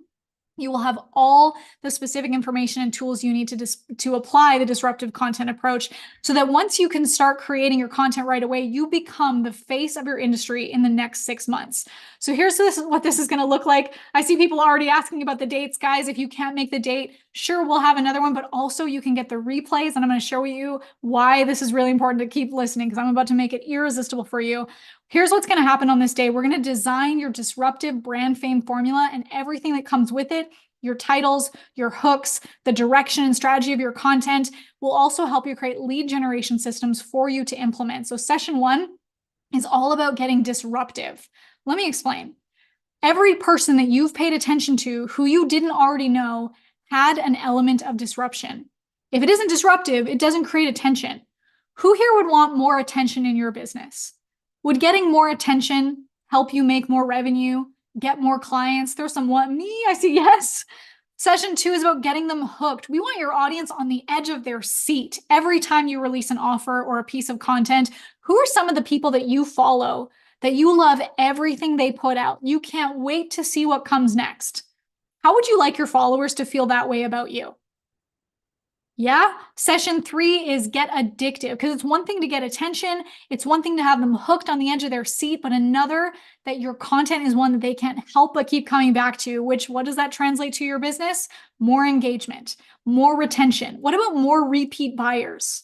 you will have all the specific information and tools you need to apply the disruptive content approach, so that once you can start creating your content right away, you become the face of your industry in the next 6 months. So here's what this is going to look like. I see people already asking about the dates. Guys, if you can't make the date, sure, we'll have another one, but also you can get the replays, and I'm going to show you why this is really important to keep listening, because I'm about to make it irresistible for you. Here's what's going to happen on this day. We're going to design your disruptive brand fame formula and everything that comes with it. Your titles, your hooks, the direction and strategy of your content will also help you create lead generation systems for you to implement. So session 1 is all about getting disruptive. Let me explain. Every person that you've paid attention to who you didn't already know had an element of disruption. If it isn't disruptive, it doesn't create attention. Who here would want more attention in your business? Would getting more attention help you make more revenue, get more clients? There's someone, me, I see yes. Session 2 is about getting them hooked. We want your audience on the edge of their seat every time you release an offer or a piece of content. Who are some of the people that you follow that you love everything they put out? You can't wait to see what comes next. How would you like your followers to feel that way about you? Yeah. Session 3 is get addictive, because it's one thing to get attention. It's one thing to have them hooked on the edge of their seat, but another that your content is one that they can't help but keep coming back to, which, what does that translate to your business? More engagement, more retention. What about more repeat buyers?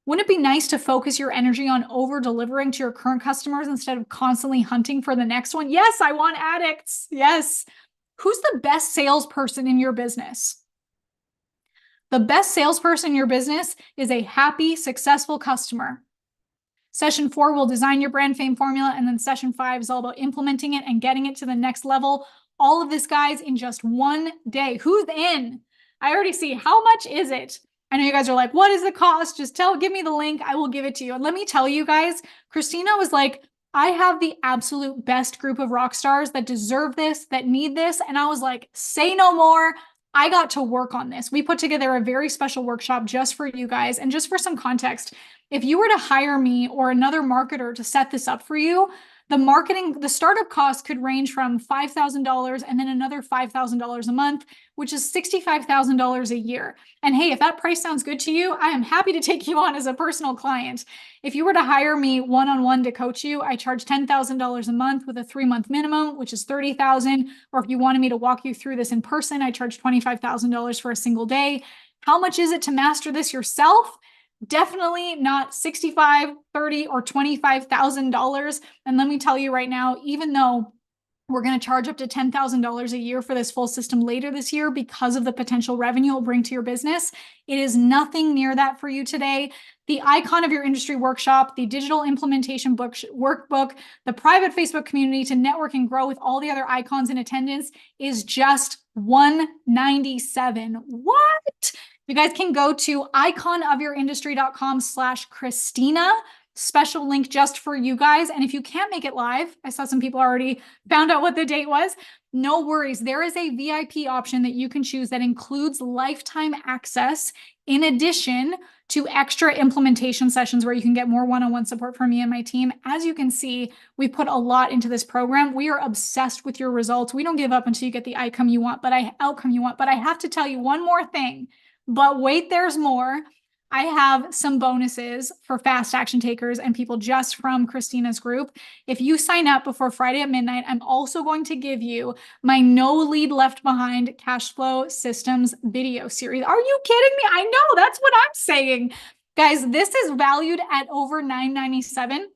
Wouldn't it be nice to focus your energy on over delivering to your current customers instead of constantly hunting for the next one? Yes, I want addicts. Yes. Who's the best salesperson in your business? The best salesperson in your business is a happy, successful customer. Session 4 will design your brand fame formula, and then session 5 is all about implementing it and getting it to the next level. All of this, guys, in just one day. Who's in? I already see. How much is it? I know you guys are like, what is the cost? Just give me the link. I will give it to you. And let me tell you guys, Christina was like, I have the absolute best group of rock stars that deserve this, that need this. And I was like, say no more. I got to work on this. We put together a very special workshop just for you guys. And just for some context, if you were to hire me or another marketer to set this up for you, The startup cost could range from $5,000 and then another $5,000 a month, which is $65,000 a year. And hey, if that price sounds good to you, I am happy to take you on as a personal client. If you were to hire me one-on-one to coach you, I charge $10,000 a month with a 3-month minimum, which is $30,000. Or if you wanted me to walk you through this in person, I charge $25,000 for a single day. How much is it to master this yourself? Definitely not $65,000, $30,000, or $25,000. And let me tell you right now, even though we're going to charge up to $10,000 a year for this full system later this year because of the potential revenue it'll bring to your business, it is nothing near that for you today. The Icon of Your Industry workshop, the digital implementation workbook, the private Facebook community to network and grow with all the other icons in attendance is just $197. What? You guys can go to iconofyourindustry.com/Christina. Special link just for you guys. And if you can't make it live, I saw some people already found out what the date was. No worries. There is a VIP option that you can choose that includes lifetime access in addition to extra implementation sessions where you can get more one-on-one support from me and my team. As you can see, we put a lot into this program. We are obsessed with your results. We don't give up until you get the outcome you want, but I have to tell you one more thing. But wait, there's more. I have some bonuses for fast action takers and people just from Christina's group. If you sign up before Friday at midnight, I'm also going to give you my No Lead Left Behind Cash Flow Systems video series. Are you kidding me? I know, that's what I'm saying. Guys, this is valued at over $997.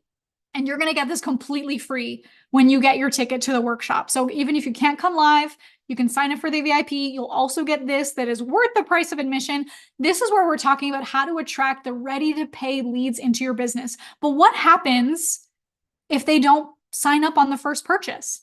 And you're going to get this completely free when you get your ticket to the workshop. So even if you can't come live, you can sign up for the VIP. You'll also get this that is worth the price of admission. This is where we're talking about how to attract the ready-to-pay leads into your business. But what happens if they don't sign up on the first purchase?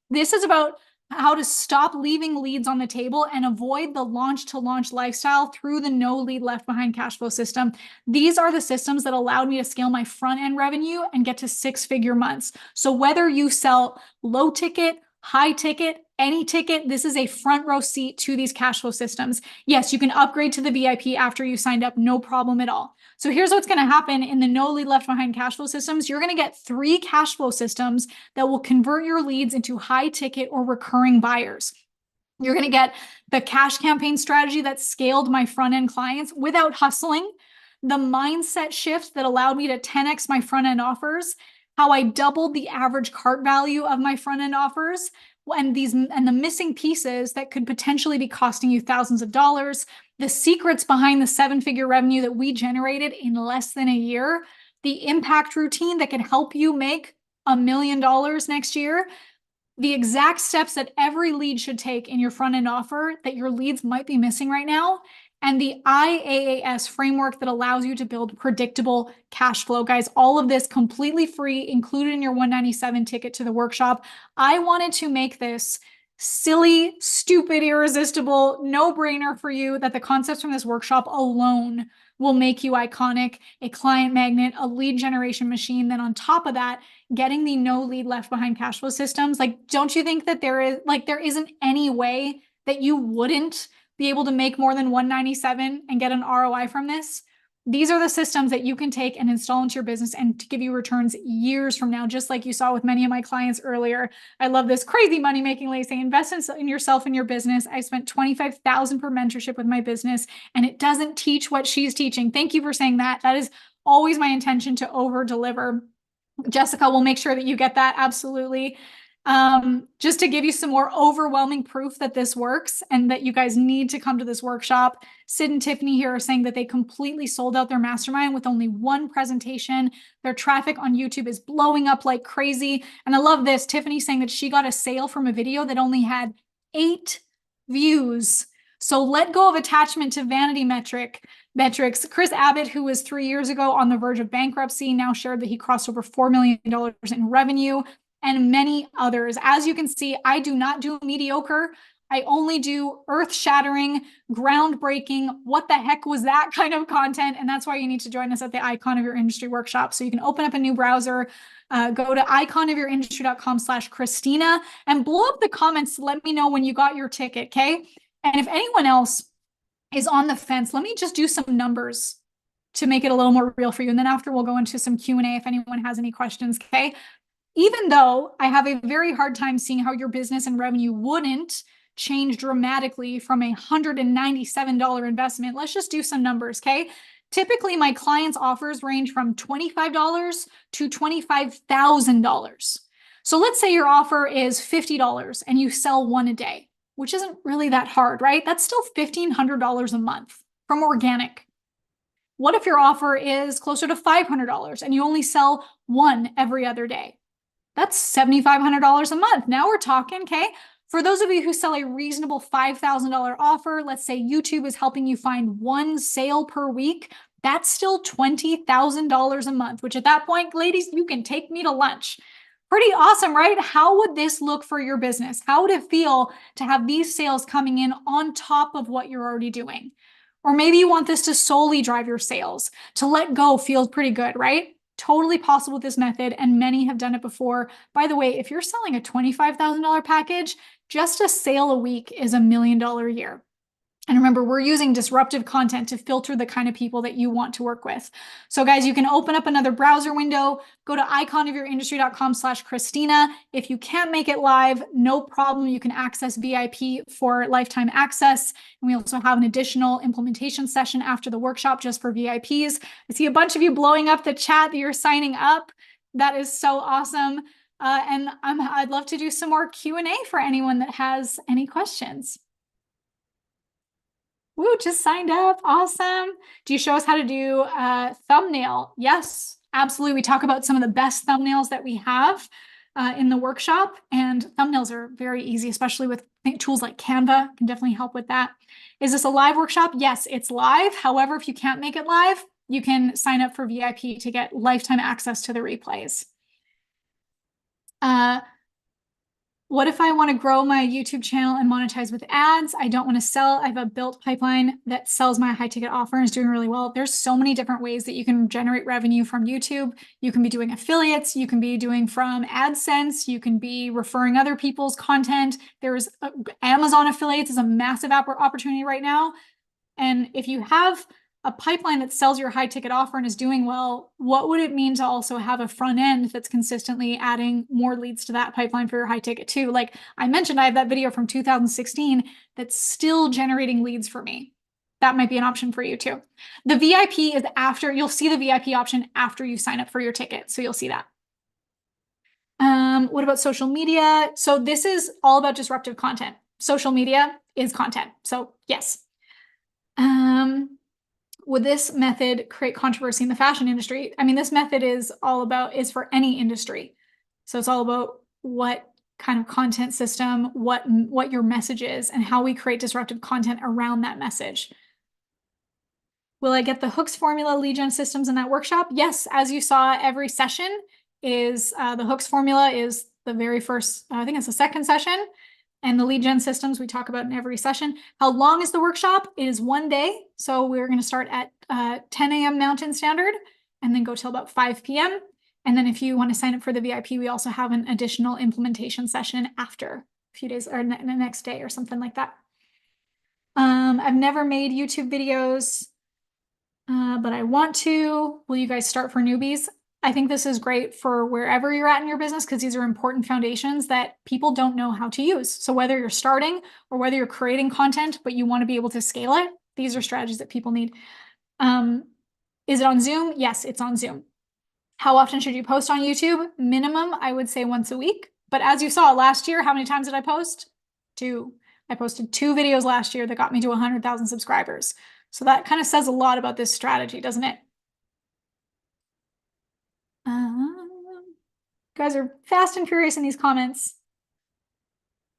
This is about how to stop leaving leads on the table and avoid the launch to launch lifestyle through the No Lead Left Behind cash flow system. These are the systems that allowed me to scale my front end revenue and get to 6-figure months. So whether you sell low ticket, high ticket, any ticket, this is a front row seat to these cash flow systems. Yes, you can upgrade to the VIP after you signed up, no problem at all. So here's what's going to happen in the No Lead Left Behind cash flow systems. You're going to get 3 cash flow systems that will convert your leads into high ticket or recurring buyers. You're going to get the cash campaign strategy that scaled my front end clients without hustling, the mindset shift that allowed me to 10x my front end offers, how I doubled the average cart value of my front end offers, and the missing pieces that could potentially be costing you thousands of dollars, the secrets behind the 7-figure revenue that we generated in less than a year, the impact routine that can help you make $1 million next year, the exact steps that every lead should take in your front end offer that your leads might be missing right now, and the IAAS framework that allows you to build predictable cash flow. Guys, all of this completely free, included in your $197 ticket to the workshop. I wanted to make this silly, stupid, irresistible, no-brainer for you that the concepts from this workshop alone will make you iconic, a client magnet, a lead generation machine. Then on top of that, getting the No Lead Left Behind cash flow systems. Like, don't you think that there isn't any way that you wouldn't be able to make more than $197 and get an ROI from this? These are the systems that you can take and install into your business and to give you returns years from now, just like you saw with many of my clients earlier. I love this crazy money-making lady saying, invest in yourself and your business. I spent $25,000 per mentorship with my business, and it doesn't teach what she's teaching. Thank you for saying that. That is always my intention, to over-deliver. Jessica will make sure that you get that. Absolutely. Just to give you some more overwhelming proof that this works and that you guys need to come to this workshop. Sid and Tiffany here are saying that they completely sold out their mastermind with only 1 presentation. Their traffic on YouTube is blowing up like crazy. And I love this. Tiffany saying that she got a sale from a video that only had 8 views. So let go of attachment to vanity metrics. Chris Abbott, who was 3 years ago on the verge of bankruptcy, now shared that he crossed over $4 million in revenue, and many others. As you can see, I do not do mediocre. I only do earth-shattering, groundbreaking, what the heck was that kind of content. And that's why you need to join us at the Icon of Your Industry workshop. So you can open up a new browser, go to iconofyourindustry.com/Christina and blow up the comments to let me know when you got your ticket, okay? And if anyone else is on the fence, let me just do some numbers to make it a little more real for you. And then after, we'll go into some Q&A if anyone has any questions, okay? Even though I have a very hard time seeing how your business and revenue wouldn't change dramatically from a $197 investment. Let's just do some numbers, okay? Typically, my clients' offers range from $25 to $25,000. So let's say your offer is $50 and you sell one a day, which isn't really that hard, right? That's still $1,500 a month from organic. What if your offer is closer to $500 and you only sell one every other day? That's $7,500 a month. Now we're talking, okay? For those of you who sell a reasonable $5,000 offer, let's say YouTube is helping you find one sale per week, that's still $20,000 a month, which at that point, ladies, you can take me to lunch. Pretty awesome, right? How would this look for your business? How would it feel to have these sales coming in on top of what you're already doing? Or maybe you want this to solely drive your sales. To let go feels pretty good, right? Totally possible with this method, and many have done it before. By the way, if you're selling a $25,000 package, just a sale a week is $1 million a year. And remember, we're using disruptive content to filter the kind of people that you want to work with. So guys, you can open up another browser window, go to iconofyourindustry.com/Christina. If you can't make it live, no problem. You can access VIP for lifetime access. And we also have an additional implementation session after the workshop just for VIPs. I see a bunch of you blowing up the chat that you're signing up. That is so awesome. And I'd love to do some more Q&A for anyone that has any questions. Woo, just signed up. Awesome. Do you show us how to do a thumbnail? Yes, absolutely. We talk about some of the best thumbnails that we have in the workshop, and thumbnails are very easy, especially with tools like Canva. Can definitely help with that. Is this a live workshop? Yes, it's live. However, if you can't make it live, you can sign up for VIP to get lifetime access to the replays. What if I want to grow my YouTube channel and monetize with ads? I don't want to sell. I have a built pipeline that sells my high ticket offer and is doing really well. There's so many different ways that you can generate revenue from YouTube. You can be doing affiliates. You can be doing from AdSense. You can be referring other people's content. There's Amazon affiliates is a massive opportunity right now. And if you have a pipeline that sells your high ticket offer and is doing well, what would it mean to also have a front end that's consistently adding more leads to that pipeline for your high ticket too? Like I mentioned, I have that video from 2016 that's still generating leads for me. That might be an option for you too. The VIP is after, you'll see the VIP option after you sign up for your ticket. So you'll see that. What about social media? So this is all about disruptive content. Social media is content. So yes. Would this method create controversy in the fashion industry? I mean, this method is for any industry. So it's all about what kind of content system, what your message is, and how we create disruptive content around that message. Will I get the hooks formula lead gen systems in that workshop? Yes, as you saw, every session is the hooks formula is the very first, I think it's the second session. And the lead gen systems we talk about in every session. How long is the workshop? It is 1 day. So we're going to start at 10 a.m. Mountain Standard and then go till about 5 p.m. And then if you want to sign up for the VIP, we also have an additional implementation session after a few days or the next day or something like that. I've never made YouTube videos, but I want to. Will you guys start for newbies? I think this is great for wherever you're at in your business because these are important foundations that people don't know how to use. So whether you're starting or whether you're creating content, but you want to be able to scale it, these are strategies that people need. Is it on Zoom? Yes, it's on Zoom. How often should you post on YouTube? Minimum, I would say once a week. But as you saw last year, how many times did I post? 2. I posted 2 videos last year that got me to 100,000 subscribers. So that kind of says a lot about this strategy, doesn't it? You guys are fast and furious in these comments.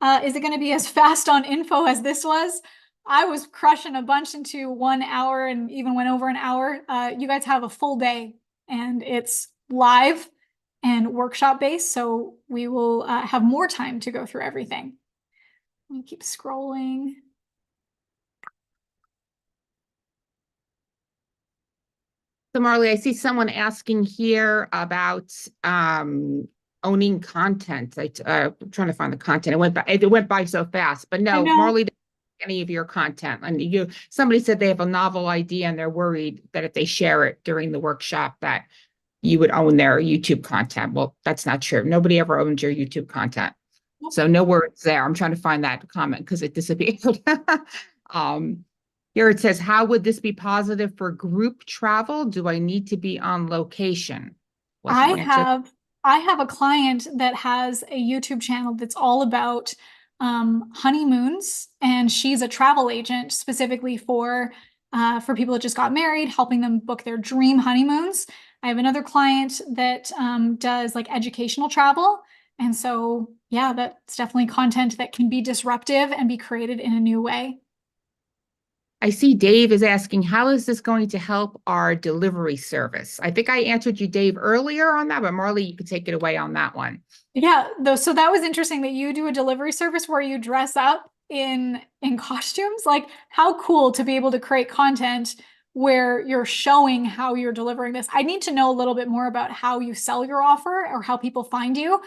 Is it going to be as fast on info as this was? I was crushing a bunch into 1 hour and even went over an hour. You guys have a full day and it's live and workshop based. So we will have more time to go through everything. Let me keep scrolling. So Marley, I see someone asking here about owning content. I'm trying to find the content. It went by so fast, but no, Marley doesn't own any of your content. And somebody said they have a novel idea and they're worried that if they share it during the workshop, that you would own their YouTube content. Well, that's not true. Nobody ever owns your YouTube content. So no words there. I'm trying to find that comment because it disappeared. um, Here it says, how would this be positive for group travel? Do I need to be on location? I Wasn't answered. have I have a client that has a YouTube channel that's all about honeymoons, and she's a travel agent specifically for people that just got married, helping them book their dream honeymoons. I have another client that does like educational travel, and so yeah, that's definitely content that can be disruptive and be created in a new way. I see Dave is asking, how is this going to help our delivery service? I think I answered you, Dave, earlier on that, but Marley, you could take it away on that one. Yeah, though, so that was interesting that you do a delivery service where you dress up in costumes. Like, how cool to be able to create content where you're showing how you're delivering this. I need to know a little bit more about how you sell your offer or how people find you.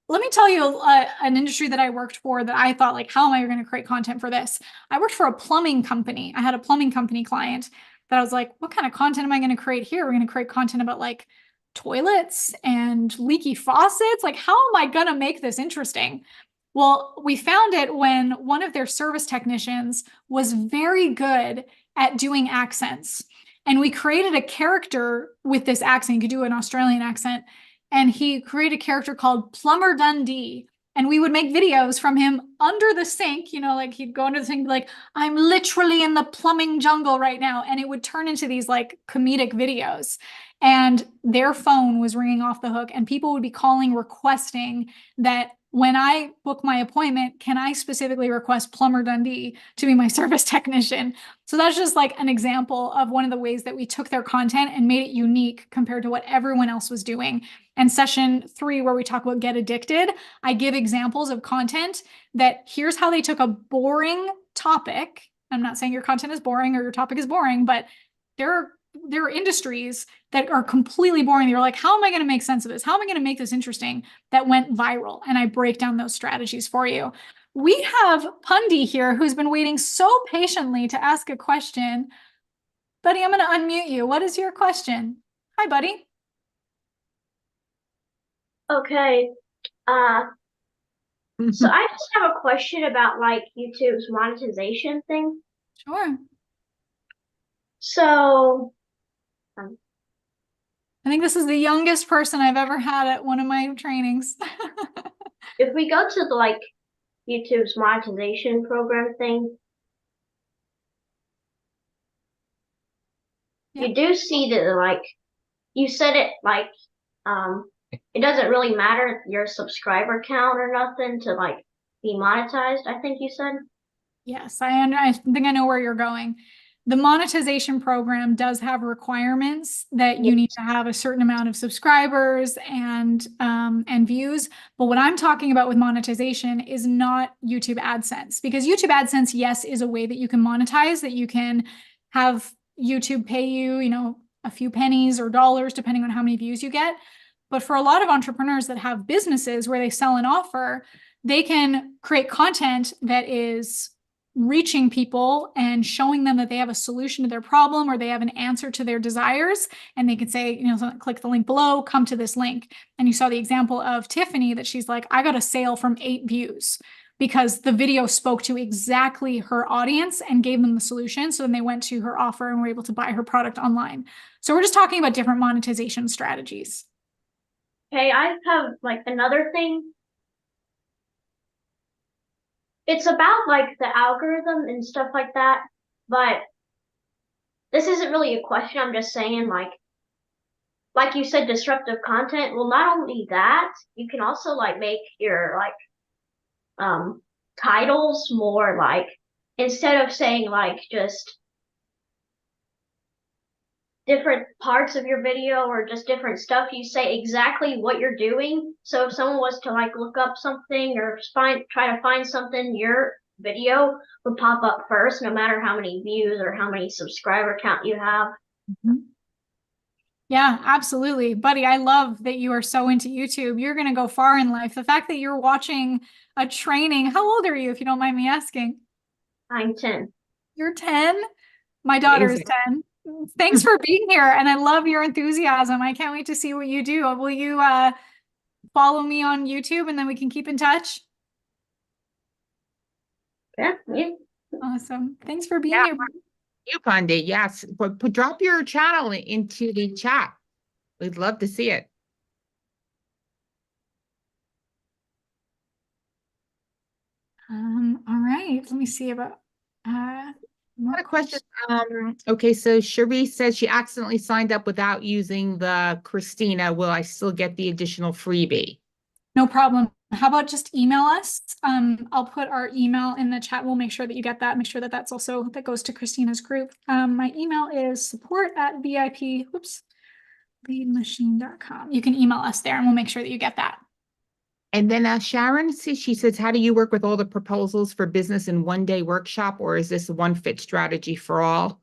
Let me tell you an industry that I worked for that I thought, like, how am I going to create content for this? I worked for a plumbing company. I had a plumbing company client that I was like, what kind of content am I going to create here? We're going to create content about like toilets and leaky faucets. Like, how am I going to make this interesting? Well, we found it when one of their service technicians was very good at doing accents. And we created a character with this accent. You could do an Australian accent. And he created a character called Plumber Dundee. And we would make videos from him under the sink, like he'd go under the sink and be like, I'm literally in the plumbing jungle right now. And it would turn into these like comedic videos. And their phone was ringing off the hook, and people would be calling, requesting that when I book my appointment, can I specifically request Plumber Dundee to be my service technician? So that's just like an example of one of the ways that we took their content and made it unique compared to what everyone else was doing. And session 3, where we talk about get addicted, I give examples of content that here's how they took a boring topic. I'm not saying your content is boring or your topic is boring, but there are industries that are completely boring. You're like, how am I going to make sense of this? How am I going to make this interesting? That went viral. And I break down those strategies for you. We have Pundi here who's been waiting so patiently to ask a question. Buddy, I'm going to unmute you. What is your question? Hi, buddy. Okay. So I just have a question about like YouTube's monetization thing. Sure. So, I think this is the youngest person I've ever had at one of my trainings. if we go to the like YouTube's monetization program thing, you do see that like you said it like it doesn't really matter your subscriber count or nothing to like be monetized, I think you said. Yes, I think I know where you're going. The monetization program does have requirements that you need to have a certain amount of subscribers and views. But what I'm talking about with monetization is not YouTube AdSense, because YouTube AdSense, yes, is a way that you can monetize, that you can have YouTube pay you, a few pennies or dollars, depending on how many views you get. But for a lot of entrepreneurs that have businesses where they sell an offer, they can create content that is reaching people and showing them that they have a solution to their problem or they have an answer to their desires. And they could say, click the link below, come to this link. And you saw the example of Tiffany that she's like, I got a sale from 8 views because the video spoke to exactly her audience and gave them the solution. So then they went to her offer and were able to buy her product online. So we're just talking about different monetization strategies. Okay, I have like another thing. It's about like the algorithm and stuff like that, but this isn't really a question. I'm just saying like you said, disruptive content. Well, not only that, you can also like make your like titles more like, instead of saying like just different parts of your video or just different stuff, you say exactly what you're doing. So if someone was to like look up something or try to find something, your video would pop up first, no matter how many views or how many subscriber count you have. Mm-hmm. Yeah, absolutely. Buddy, I love that you are so into YouTube. You're going to go far in life. The fact that you're watching a training, how old are you, if you don't mind me asking? I'm 10. You're 10? My daughter is 10. Thanks for being here. And I love your enthusiasm. I can't wait to see what you do. Will you follow me on YouTube and then we can keep in touch? Yeah. Awesome. Thanks for being Yeah. here. You, Pandey, yes. Drop your channel into the chat. We'd love to see it. All right. Let me see about more Got a question. Okay, so Cherie says she accidentally signed up without using the Christina. Will I still get the additional freebie? No problem. How about just email us? I'll put our email in the chat. We'll make sure that you get that. Make sure that that's also that goes to Christina's group. My email is support@VIP, leadmachine.com. You can email us there and we'll make sure that you get that. And then Sharon, she says, how do you work with all the proposals for business in one-day workshop, or is this a one-fit strategy for all?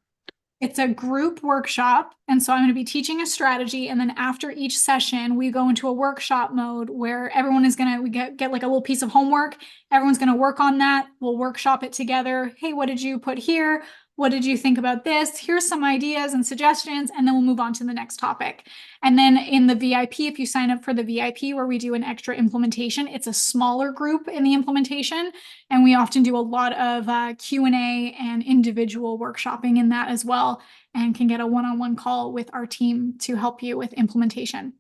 It's a group workshop. And so I'm going to be teaching a strategy. And then after each session, we go into a workshop mode where everyone is going to, we get like a little piece of homework. Everyone's going to work on that. We'll workshop it together. Hey, what did you put here? What did you think about this? Here's some ideas and suggestions, and then we'll move on to the next topic. And then in the VIP, if you sign up for the VIP where we do an extra implementation, it's a smaller group in the implementation. And we often do a lot of Q&A and individual workshopping in that as well, and can get a one-on-one call with our team to help you with implementation.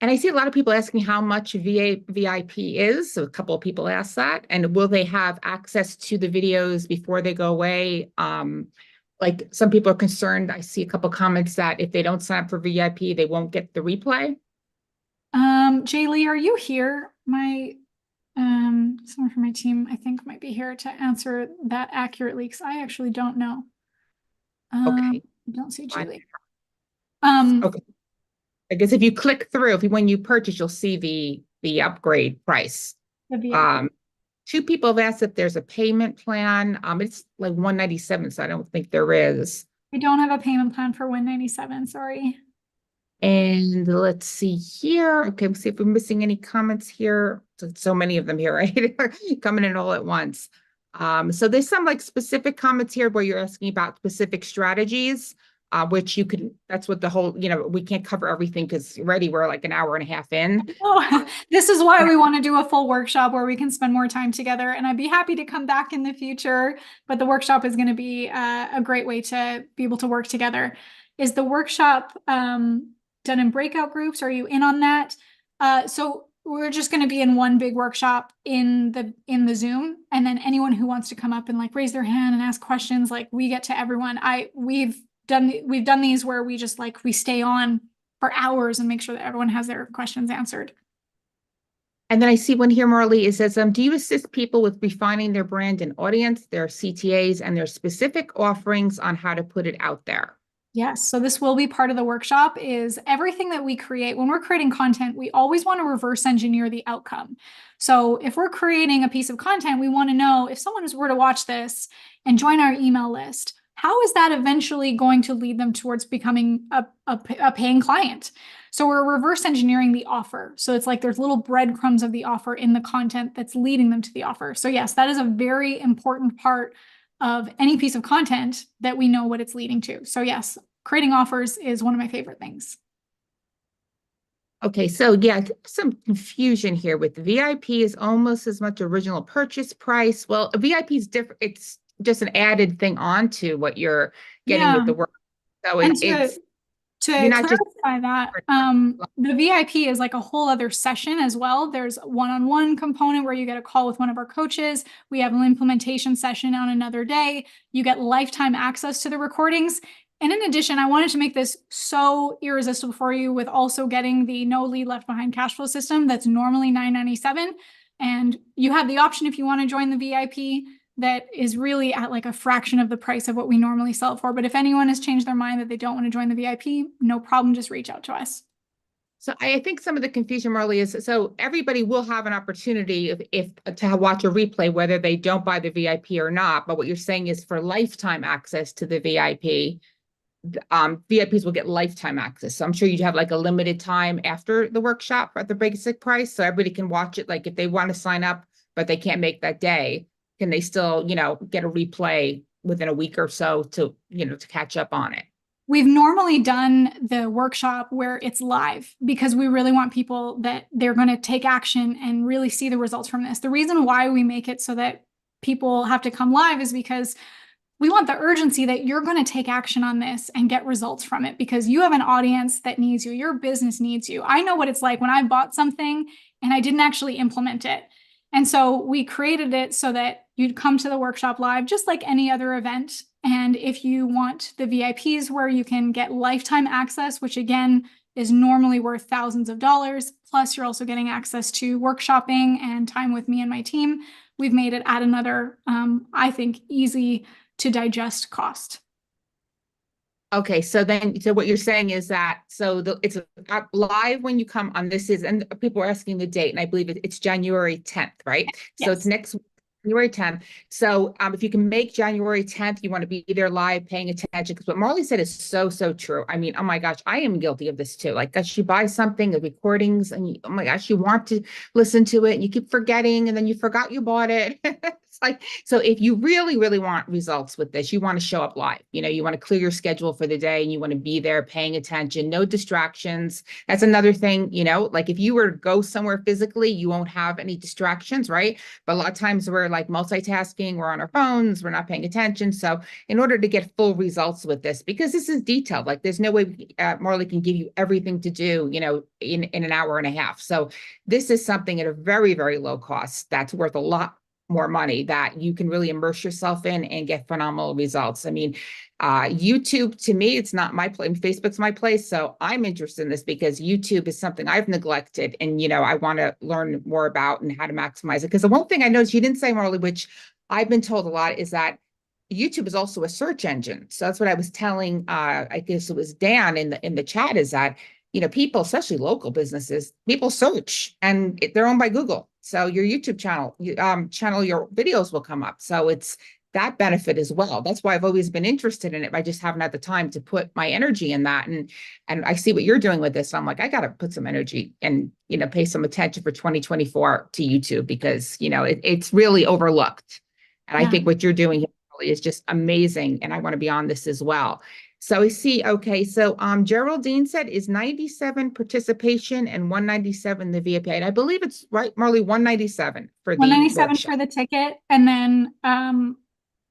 And I see a lot of people asking how much VIP is. So a couple of people asked that. And will they have access to the videos before they go away? Like some people are concerned. I see a couple of comments that if they don't sign up for VIP, they won't get the replay. Jay Lee, are you here? Someone from my team, I think, might be here to answer that accurately because I actually don't know. Okay. I don't see Jay Lee. Okay. I guess if you click through, when you purchase, you'll see the upgrade price. Two people have asked if there's a payment plan. It's like $197, so I don't think there is. We don't have a payment plan for $197, sorry. And let's see here. Okay, let's see if we're missing any comments here. So many of them here, right? Coming in all at once. So there's some like specific comments here where you're asking about specific strategies. Which you can, that's what the whole, we can't cover everything because already we're like an hour and a half in. Oh, this is why we want to do a full workshop where we can spend more time together. And I'd be happy to come back in the future, but the workshop is going to be a great way to be able to work together. Is the workshop done in breakout groups? Are you in on that? So we're just going to be in one big workshop in the Zoom, and then anyone who wants to come up and like raise their hand and ask questions, like we get to everyone. We've done these where we just like we stay on for hours and make sure that everyone has their questions answered. And then I see one here, Marley. It says, do you assist people with refining their brand and audience, their CTAs, and their specific offerings on how to put it out there? Yes. So this will be part of the workshop. Is everything that we create, when we're creating content, we always want to reverse engineer the outcome. So if we're creating a piece of content, we want to know if someone were to watch this and join our email list, how is that eventually going to lead them towards becoming a paying client? So we're reverse engineering the offer. So it's like there's little breadcrumbs of the offer in the content that's leading them to the offer. So yes, that is a very important part of any piece of content that we know what it's leading to. So yes, creating offers is one of my favorite things. Okay, so yeah, I think there's some confusion here with the VIP is almost as much original purchase price. Well, a VIP is different. It's just an added thing onto what you're getting with the work. So to clarify that, the VIP is like a whole other session as well. There's a one-on-one component where you get a call with one of our coaches. We have an implementation session on another day. You get lifetime access to the recordings. And in addition, I wanted to make this so irresistible for you with also getting the no lead left behind cash flow system that's normally $997. And you have the option if you want to join the VIP that is really at like a fraction of the price of what we normally sell it for. But if anyone has changed their mind that they don't want to join the VIP, no problem, just reach out to us. So I think some of the confusion, Marley, is so everybody will have an opportunity if to watch a replay, whether they don't buy the VIP or not. But what you're saying is for lifetime access to the VIP, VIPs will get lifetime access. So I'm sure you'd have like a limited time after the workshop at the basic price. So everybody can watch it. Like if they want to sign up, but they can't make that day, can they still, get a replay within a week or so to, to catch up on it? We've normally done the workshop where it's live because we really want people that they're going to take action and really see the results from this. The reason why we make it so that people have to come live is because we want the urgency that you're going to take action on this and get results from it because you have an audience that needs you. Your business needs you. I know what it's like when I bought something and I didn't actually implement it. And so we created it so that you'd come to the workshop live, just like any other event. And if you want the VIPs where you can get lifetime access, which again is normally worth thousands of dollars, plus you're also getting access to workshopping and time with me and my team, we've made it at another, I think, easy to digest cost. Okay, so what you're saying is that, it's live when you come on, and people are asking the date, and I believe it's January 10th, right? Yes. So it's next January 10th. So if you can make January 10th, you want to be there live paying attention, because what Marley said is so, so true. I mean, oh my gosh, I am guilty of this too. Like, she buys something, the recordings, and oh my gosh, you want to listen to it and you keep forgetting, and then you forgot you bought it. It's like, so if you really, really want results with this, you want to show up live. You want to clear your schedule for the day and you want to be there paying attention, no distractions. That's another thing, like if you were to go somewhere physically, you won't have any distractions, right? But a lot of times we're like multitasking, we're on our phones, we're not paying attention. So in order to get full results with this, because this is detailed, like there's no way Marley can give you everything to do, in an hour and a half. So this is something at a very, very low cost that's worth a lot more money that you can really immerse yourself in and get phenomenal results. I mean, YouTube, to me, it's not my place. Facebook's my place. So I'm interested in this because YouTube is something I've neglected. And, I want to learn more about and how to maximize it. Because the one thing I noticed you didn't say, Marley, which I've been told a lot, is that YouTube is also a search engine. So that's what I was telling, I guess it was Dan in the chat, is that, people, especially local businesses, people search and they're owned by Google. So your YouTube channel, your videos will come up. So it's that benefit as well. That's why I've always been interested in it. I just haven't had the time to put my energy in that. And I see what you're doing with this. I'm like, I got to put some energy and, pay some attention for 2024 to YouTube because, it's really overlooked. And I think what you're doing here is just amazing. And I want to be on this as well. So I see, okay, so Geraldine said is 97 participation and 197 the VIP. And I believe it's right, Marley, 197 for the 197 workshop. for the ticket. And then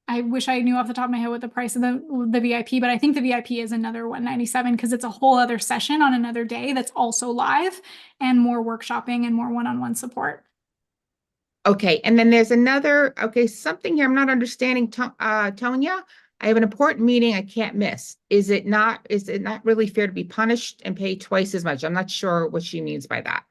I wish I knew off the top of my head what the price of the VIP, but I think the VIP is another 197 because it's a whole other session on another day that's also live and more workshopping and more one-on-one support. Okay, and then there's another, something here I'm not understanding, Tonya. I have an important meeting I can't miss. Is it not really fair to be punished and pay twice as much? I'm not sure what she means by that.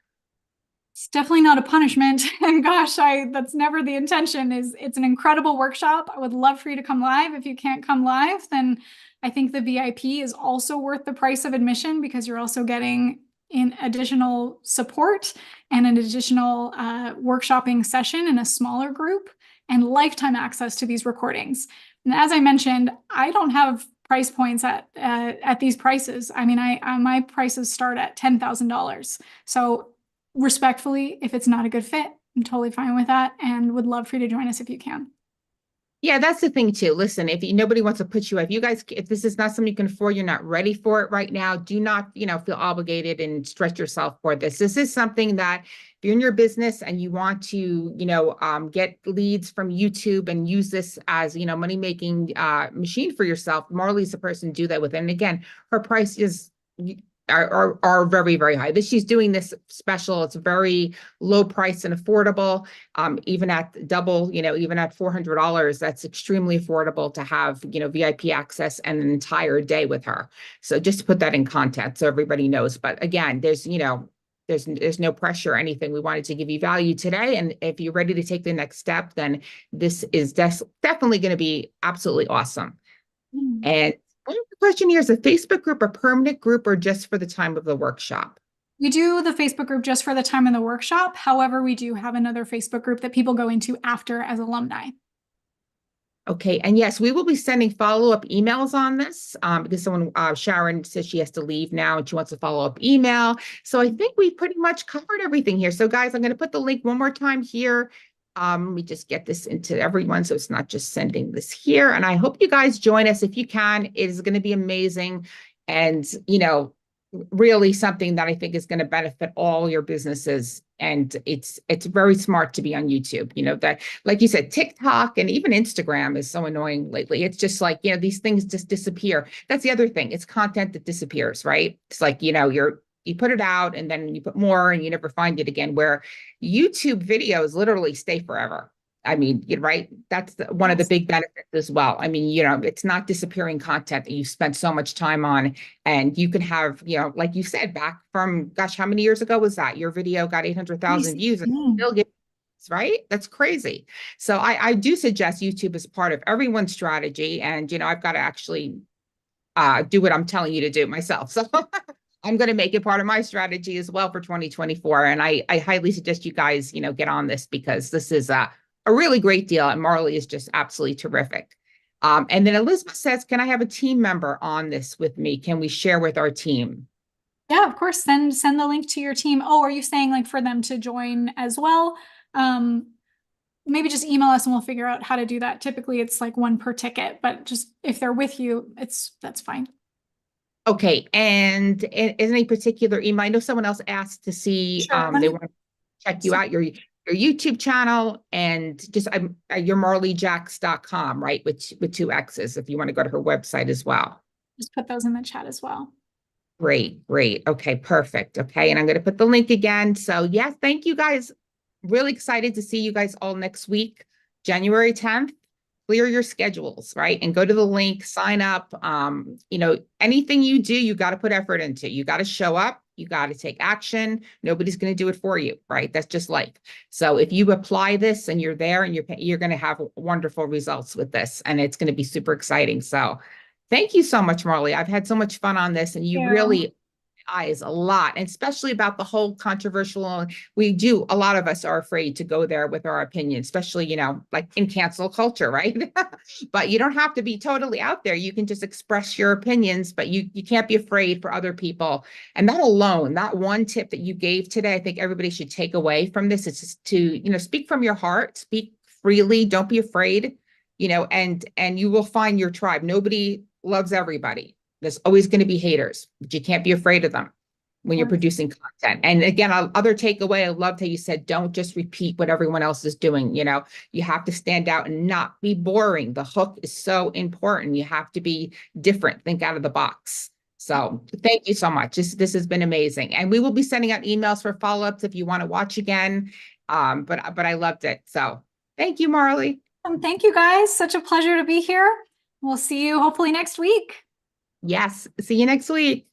It's definitely not a punishment. And gosh, that's never the intention. It's an incredible workshop. I would love for you to come live. If you can't come live, then I think the VIP is also worth the price of admission because you're also getting in additional support and an additional workshopping session in a smaller group and lifetime access to these recordings. And as I mentioned, I don't have price points at these prices. I mean, my prices start at $10,000. So respectfully, if it's not a good fit, I'm totally fine with that and would love for you to join us if you can. Yeah, that's the thing too. Listen, if nobody wants to put you, if this is not something you can afford, you're not ready for it right now, do not, feel obligated and stretch yourself for this. This is something that if you're in your business and you want to, get leads from YouTube and use this as, money-making machine for yourself, Marley's the person to do that with. And again, her price is are very, very high. She's doing this special. It's very low price and affordable. Even at double, even at $400, that's extremely affordable to have, VIP access and an entire day with her. So just to put that in context so everybody knows. But again, there's no pressure or anything. We wanted to give you value today. And if you're ready to take the next step, then this is definitely going to be absolutely awesome. And the question here is a Facebook group a permanent group or just for the time of the workshop? We do the Facebook group just for the time of the workshop. However, we do have another Facebook group that people go into after as alumni. Okay. And yes, we will be sending follow-up emails on this because Sharon says she has to leave now and she wants a follow-up email. So I think we pretty much covered everything here. So guys, I'm going to put the link one more time here Let me just get this into everyone so it's not just sending this here. And I hope you guys join us if you can. It is going to be amazing. And, really something that I think is going to benefit all your businesses. And it's very smart to be on YouTube. That, like you said, TikTok and even Instagram is so annoying lately. It's just like, these things just disappear. That's the other thing. It's content that disappears, right? It's like, you put it out and then you put more and you never find it again, where YouTube videos literally stay forever. I mean, right? That's one of the big benefits as well. I mean, it's not disappearing content that you spent so much time on, and you can have, like you said, back from, gosh, how many years ago was that? Your video got 800,000 views and still get, right? That's crazy. So I do suggest YouTube is part of everyone's strategy. And, I've got to actually do what I'm telling you to do myself. So I'm going to make it part of my strategy as well for 2024. And I highly suggest you guys, get on this, because this is a really great deal. And Marley is just absolutely terrific. And then Elizabeth says, can I have a team member on this with me? Can we share with our team? Yeah, of course. Send the link to your team. Oh, are you saying like for them to join as well? Maybe just email us and we'll figure out how to do that. Typically it's like one per ticket, but just if they're with you, that's fine. Okay. And is any particular email? I know someone else asked to see, Sure. they want to check you out, your YouTube channel, and just your marleyjacks.com, right? With 2 X's, if you want to go to her website as well. Just put those in the chat as well. Great. Okay, perfect. Okay. And I'm going to put the link again. So yes, thank you guys. Really excited to see you guys all next week, January 10th. Clear your schedules, right? And go to the link, sign up. Anything you do, you got to put effort into. You got to show up. You got to take action. Nobody's going to do it for you, right? That's just life. So if you apply this and you're there, and you're going to have wonderful results with this, and it's going to be super exciting. So thank you so much, Marley. I've had so much fun on this, and you really eyes a lot, and especially about the whole controversial. A lot of us are afraid to go there with our opinion, especially, like in cancel culture, right? But you don't have to be totally out there. You can just express your opinions, but you can't be afraid for other people. And that alone, that one tip that you gave today, I think everybody should take away from this. It's just to, speak from your heart, speak freely, don't be afraid, and you will find your tribe. Nobody loves everybody. There's always going to be haters, but you can't be afraid of them when you're producing content. And again, other takeaway, I loved how you said, don't just repeat what everyone else is doing. You have to stand out and not be boring. The hook is so important. You have to be different, think out of the box. So thank you so much. This has been amazing. And we will be sending out emails for follow-ups if you want to watch again. But I loved it. So thank you, Marley. Thank you guys. Such a pleasure to be here. We'll see you hopefully next week. Yes. See you next week.